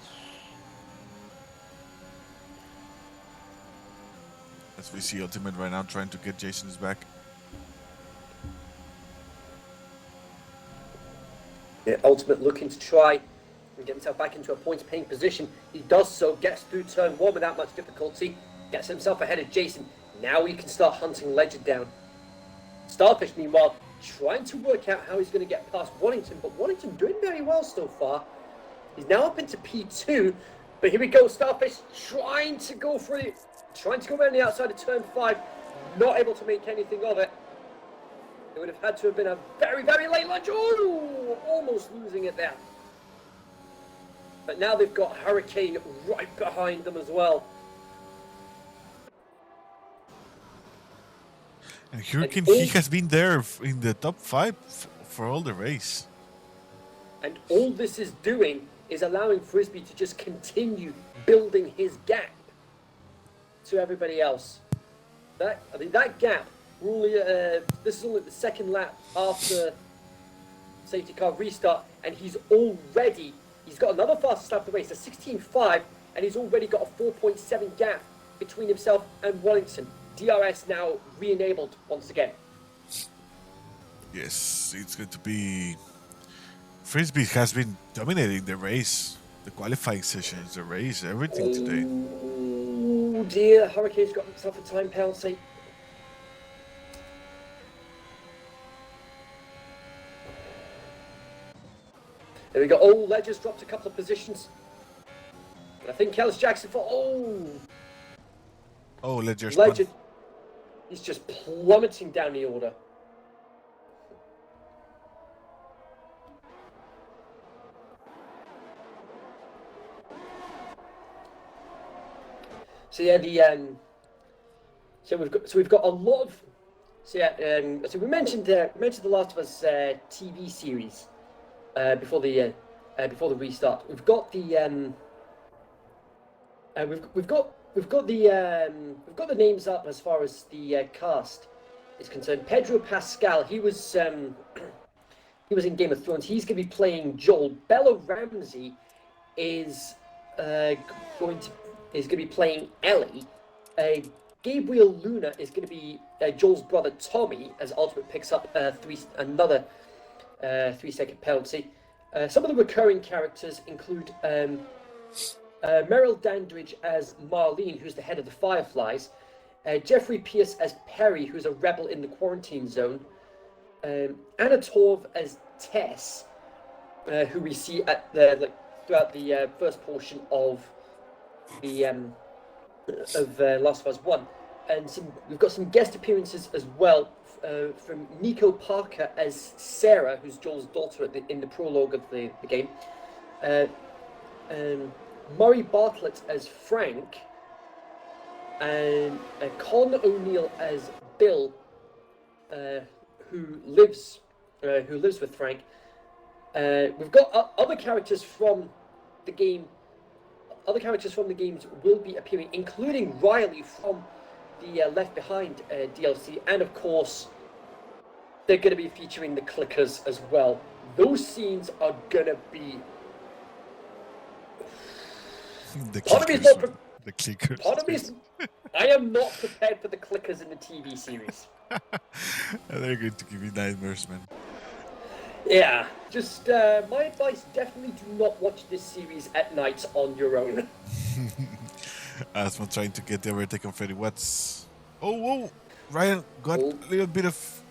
As we see Ultimate right now trying to get Jason's back. Yeah, Ultimate looking to try and get himself back into a points-paying position. He does so, gets through turn one without much difficulty, gets himself ahead of Jason. Now he can start hunting Legend down. Starfish, meanwhile, trying to work out how he's going to get past Warrington, but Warrington doing very well so far. He's now up into P2, but here we go, Starfish trying to go for it. trying to go around the outside of turn 5, not able to make anything of it. It would have had to have been a very, very late lunge. Oh, almost losing it there. But now they've got Hurricane right behind them as well. And Hurricane, he has been there in the top 5 for all the race. And all this is doing is allowing Frisbee to just continue building his gap to everybody else. That gap, this is only the second lap after safety car restart, and he's got another fastest lap of the race, a 16.5, and he's already got a 4.7 gap between himself and Wellington. DRS now re-enabled once again. Yes, it's going to be... Frisbee has been dominating the race, the qualifying sessions, the race, everything today. Oh dear, Hurricane's got himself a time penalty. There we go. Oh, Ledger's dropped a couple of positions. I think Kellis Jackson Ledger's Legend. He's just plummeting down the order. So yeah, we've got a lot of. So we mentioned the Last of Us TV series before the restart. We've got the we've got the names up as far as the cast is concerned. Pedro Pascal, he was in Game of Thrones. He's going to be playing Joel. Bella Ramsey is going to be playing Ellie. Gabriel Luna is going to be Joel's brother Tommy, as Ultimate picks up another 3-second penalty. Some of the recurring characters include Meryl Dandridge as Marlene, who's the head of the Fireflies. Jeffrey Pierce as Perry, who's a rebel in the quarantine zone. Anna Torv as Tess, who we see at throughout the first portion of the Last of Us 1. And we've got some guest appearances as well from Nico Parker as Sarah, who's Joel's daughter in the prologue of the game. Murray Bartlett as Frank, and Con O'Neill as Bill, who lives with Frank. We've got other characters from the game. Other characters from the games will be appearing, including Riley from the Left Behind DLC, and of course, they're going to be featuring the clickers as well. Those scenes are going to be. The clickers. Part of me is, I am not prepared for the clickers in the TV series. They're going to give you nightmares, man. Yeah, just my advice: definitely do not watch this series at night on your own. Asma trying to get the overtake on Freddy Watts. Oh, Ryan got a little bit of.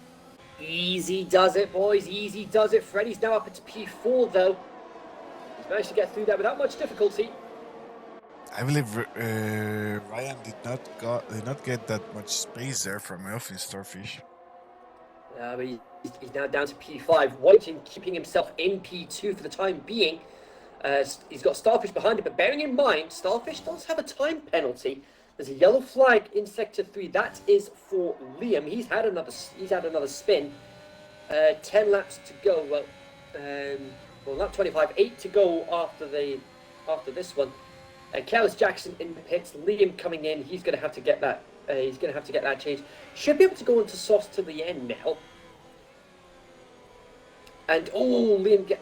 Easy does it, boys. Easy does it. Freddy's now up into P4, though. He's managed to get through there without much difficulty. I believe Ryan did not get that much space there from Elfin Starfish. But he's now down to P5. Whiting keeping himself in P2 for the time being. He's got Starfish behind him, but bearing in mind, Starfish does have a time penalty. There's a yellow flag in Sector 3. That is for Liam. He's had another spin. 10 laps to go. Lap 25. 8 to go after this one. Kellis Jackson in the pits. Liam coming in. He's going to have to get that. He's going to have to get that changed. Should be able to go into softs to the end now. And Liam get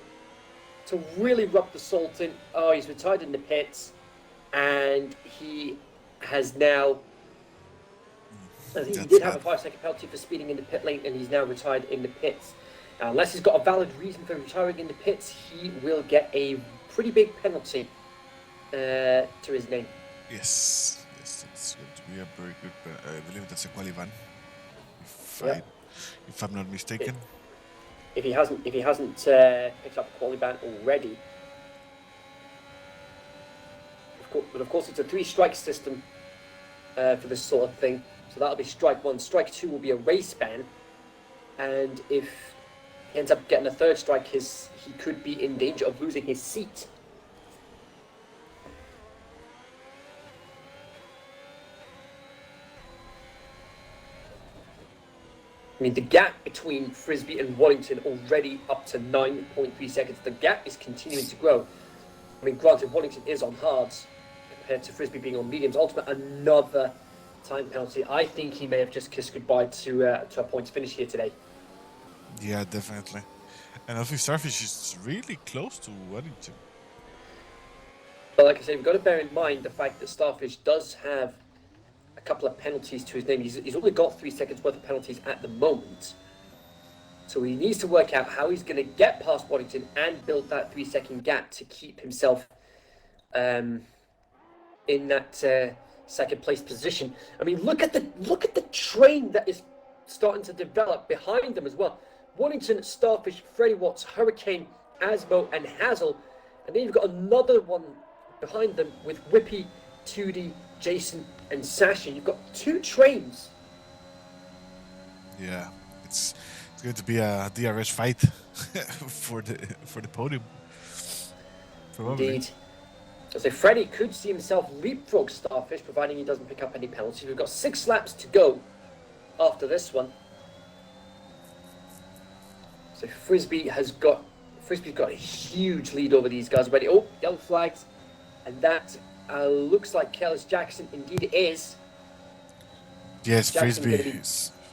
to really rub the salt in. Oh, he's retired in the pits, and he has now. He did have a 5-second penalty for speeding in the pit lane, and he's now retired in the pits. Now, unless he's got a valid reason for retiring in the pits, he will get a pretty big penalty to his name. Yes, it's going to be a very good. I believe that's a quali-ban, if I'm not mistaken. If he hasn't picked up a quali ban already. But of course, it's a 3-strike system. for this sort of thing. So that'll be strike one. Strike two will be a race ban, and if he ends up getting a third strike, he could be in danger of losing his seat. I mean, the gap between Frisbee and Wallington already up to 9.3 seconds. The gap is continuing to grow. I mean, granted, Wallington is on hards compared to Frisbee being on mediums. Ultimate, another time penalty. I think he may have just kissed goodbye to a points finish here today. Yeah, definitely. And obviously Starfish is really close to Wellington. But like I said, we've got to bear in mind the fact that Starfish does have a couple of penalties to his name. He's only got 3 seconds worth of penalties at the moment. So he needs to work out how he's going to get past Wallington and build that 3 second gap to keep himself in that second place position. I mean, look at the train that is starting to develop behind them as well. Wallington, Starfish, Freddie Watts, Hurricane, Asmo, and Hazel. And then you've got another one behind them with Whippy, 2D, Jason, and Sasha. You've got 2 trains. Yeah, it's going to be a DRS fight for the podium. Probably. Indeed. So Freddie could see himself leapfrog Starfish, providing he doesn't pick up any penalties. We've got 6 laps to go after this one. So Frisbee's got a huge lead over these guys already. Oh, yellow flags, and that looks like Careless Jackson. Indeed, it is. Yes, Jackson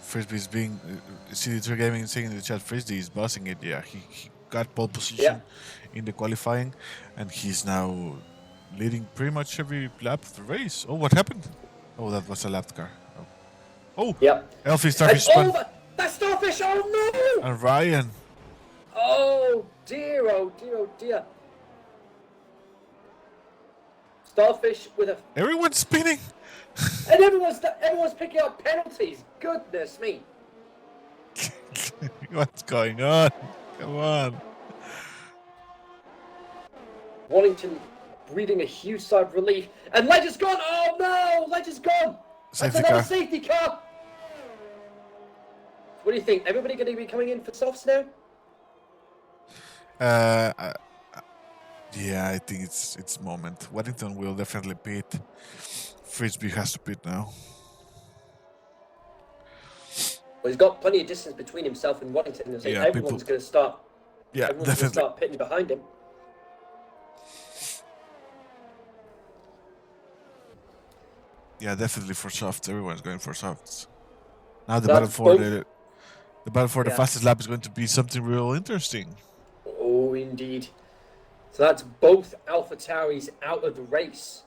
Frisbee's being CD3 Gaming saying in the chat. Frisbee is bossing it. Yeah, he got pole position in the qualifying, and he's now leading pretty much every lap of the race. Oh, what happened? Oh, that was a lap car. Oh, yep. Elfie Starfish spun. That's Starfish! Oh no! And Ryan. Oh dear! Oh dear! Oh dear! Starfish with a. Everyone's spinning. And everyone's picking up penalties. Goodness me! What's going on? Come on. Wallington breathing a huge sigh of relief, and Ledge is gone. Oh no! Ledge is gone. Safety That's another car. safety car. What do you think? Everybody going to be coming in for softs now? Yeah, I think it's moment. Wellington will definitely pit. Frisbee has to pit now. Well, he's got plenty of distance between himself and Wallington. So Yeah, everyone's going to start. Yeah, Everyone's going to definitely. start pitting behind him. Yeah, definitely for softs. Everyone's going for softs. Now the That's battle for both. the battle for the Yeah. fastest lap is going to be something real interesting. Oh, indeed. So that's both Alpha Tauris out of the race.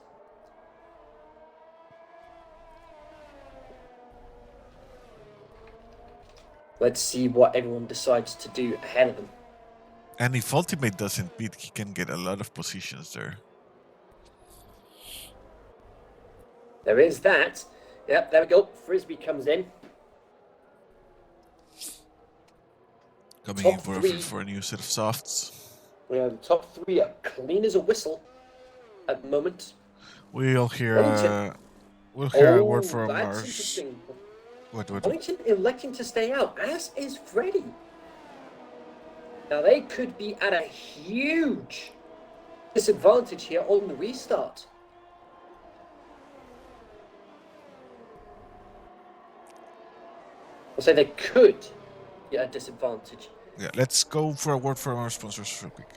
Let's see what everyone decides to do ahead of them. And if Ultimate doesn't pit, he can get a lot of positions there. There is that. Yep, there we go. Frisbee comes in. Coming Top in three. for a new set of softs. We have the top 3 are clean as a whistle at the moment. We'll hear Wellington. a word from that's our. interesting. What? Wellington electing to stay out, as is Freddie. Now they could be at a huge disadvantage here on the restart. I'll say they could be at a disadvantage. Yeah, let's go for a word from our sponsors real quick.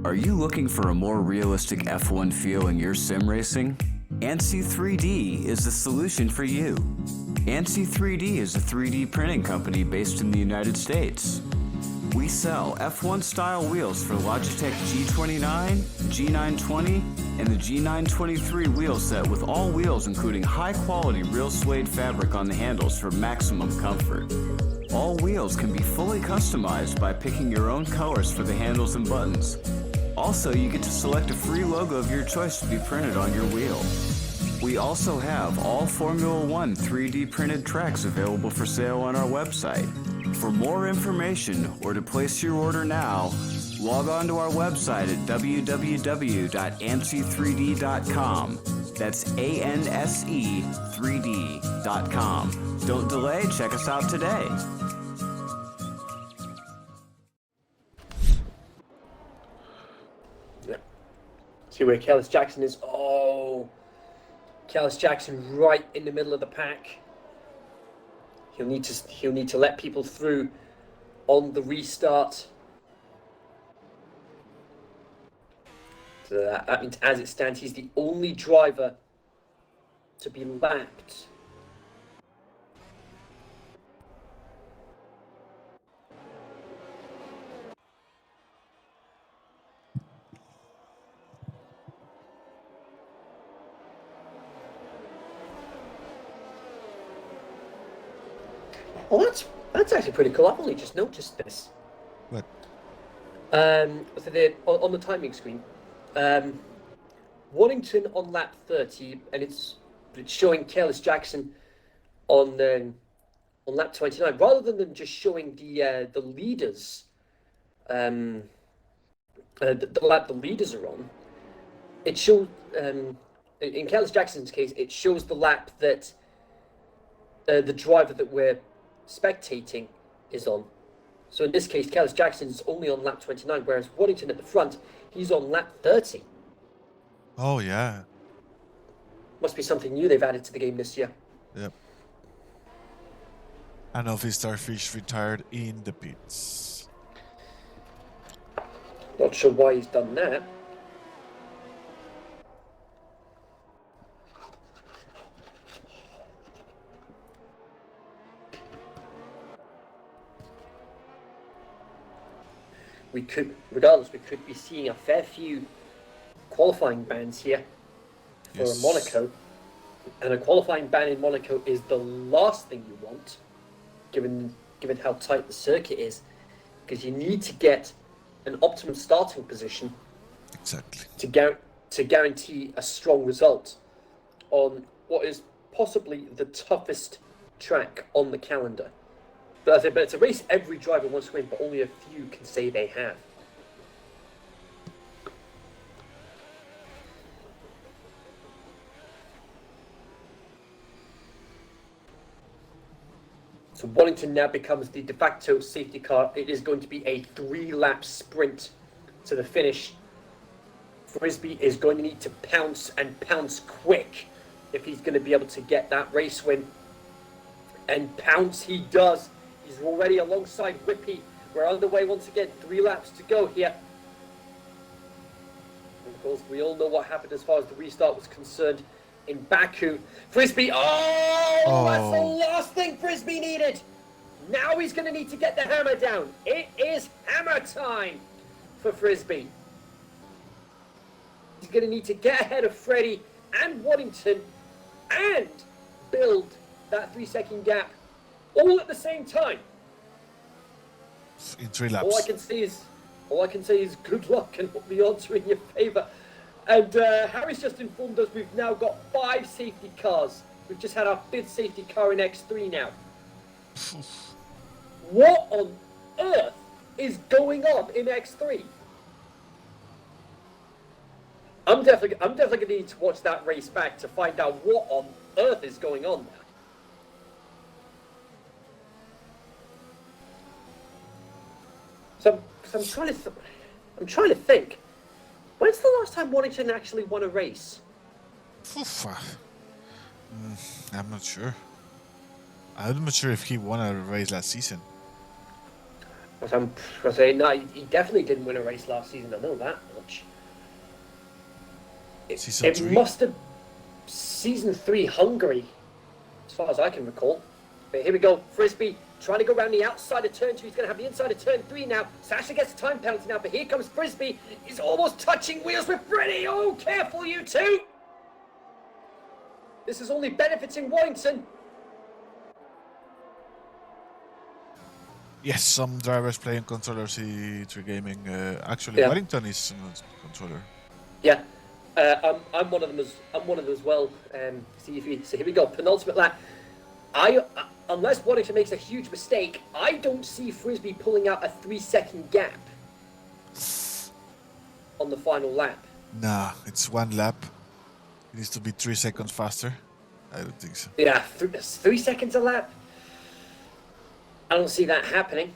Are you looking for a more realistic F1 feel in your sim racing? ANSI 3D is the solution for you. ANSI 3D is a 3D printing company based in the United States. We sell F1 style wheels for Logitech G29, G920, and the G923 wheel set with all wheels including high quality real suede fabric on the handles for maximum comfort. All wheels can be fully customized by picking your own colors for the handles and buttons. Also, you get to select a free logo of your choice to be printed on your wheel. We also have all Formula One 3D printed tracks available for sale on our website. For more information or to place your order now, log on to our website at www.anse3d.com. That's ANSE3D.com. Don't delay, check us out today. See where Kellis Jackson is. Oh, Kellis Jackson right in the middle of the pack. He'll need to let people through on the restart. So that means, as it stands, he's the only driver to be lapped. Well, that's actually pretty cool. I've only just noticed this. What? So on the timing screen, Warrington on lap 30, and it's showing Kellis Jackson on lap 29, rather than them just showing the leaders, the lap the leaders are on. It shows in Kellis Jackson's case, it shows the lap that the driver that we're spectating is on. So in this case, Kellis Jackson is only on lap 29, whereas Waddington at the front, he's on lap 30. Oh, yeah. Must be something new they've added to the game this year. Yep. And Elvis Starfish retired in the pits. Not sure why he's done that. We could be seeing a fair few qualifying bans here for Yes. Monaco. And a qualifying ban in Monaco is the last thing you want, given how tight the circuit is, because you need to get an optimum starting position Exactly. to guarantee a strong result on what is possibly the toughest track on the calendar. But it's a race every driver wants to win, but only a few can say they have. So Wellington now becomes the de facto safety car. It is going to be a 3-lap sprint to the finish. Frisbee is going to need to pounce and pounce quick if he's going to be able to get that race win. And pounce he does. He's already alongside Whippy. We're underway once again. 3 laps to go here. And of course, we all know what happened as far as the restart was concerned in Baku. Frisbee, that's the last thing Frisbee needed. Now he's going to need to get the hammer down. It is hammer time for Frisbee. He's going to need to get ahead of Freddie and Waddington and build that 3-second gap all at the same time. In 3 laps. All I can say is good luck and hope the odds are in your favour. And Harry's just informed us we've now got 5 safety cars. We've just had our 5th safety car in X3 now. What on earth is going on in X3? I'm definitely going to need to watch that race back to find out what on earth is going on there. So I'm trying to think. When's the last time Waddington actually won a race? I'm not sure. I'm not sure if he won a race last season. I'm saying no, he definitely didn't win a race last season. I know that much. Season It 3? must have season 3 Hungary, as far as I can recall. But here we go, Frisbee trying to go around the outside of turn 2. He's going to have the inside of turn 3 now. Sasha gets a time penalty now, but here comes Frisbee. He's almost touching wheels with Freddie. Oh, careful, you two. This is only benefiting Warrington. Yes, some drivers play in controller C3 Gaming. Actually, Yeah. Wellington is a controller. Yeah, I'm one of them as well. So here we go, penultimate lap. Unless Waddington makes a huge mistake, I don't see Frisbee pulling out a 3-second gap on the final lap. Nah, it's 1 lap. It needs to be 3 seconds faster. I don't think so. Yeah, 3 seconds a lap. I don't see that happening.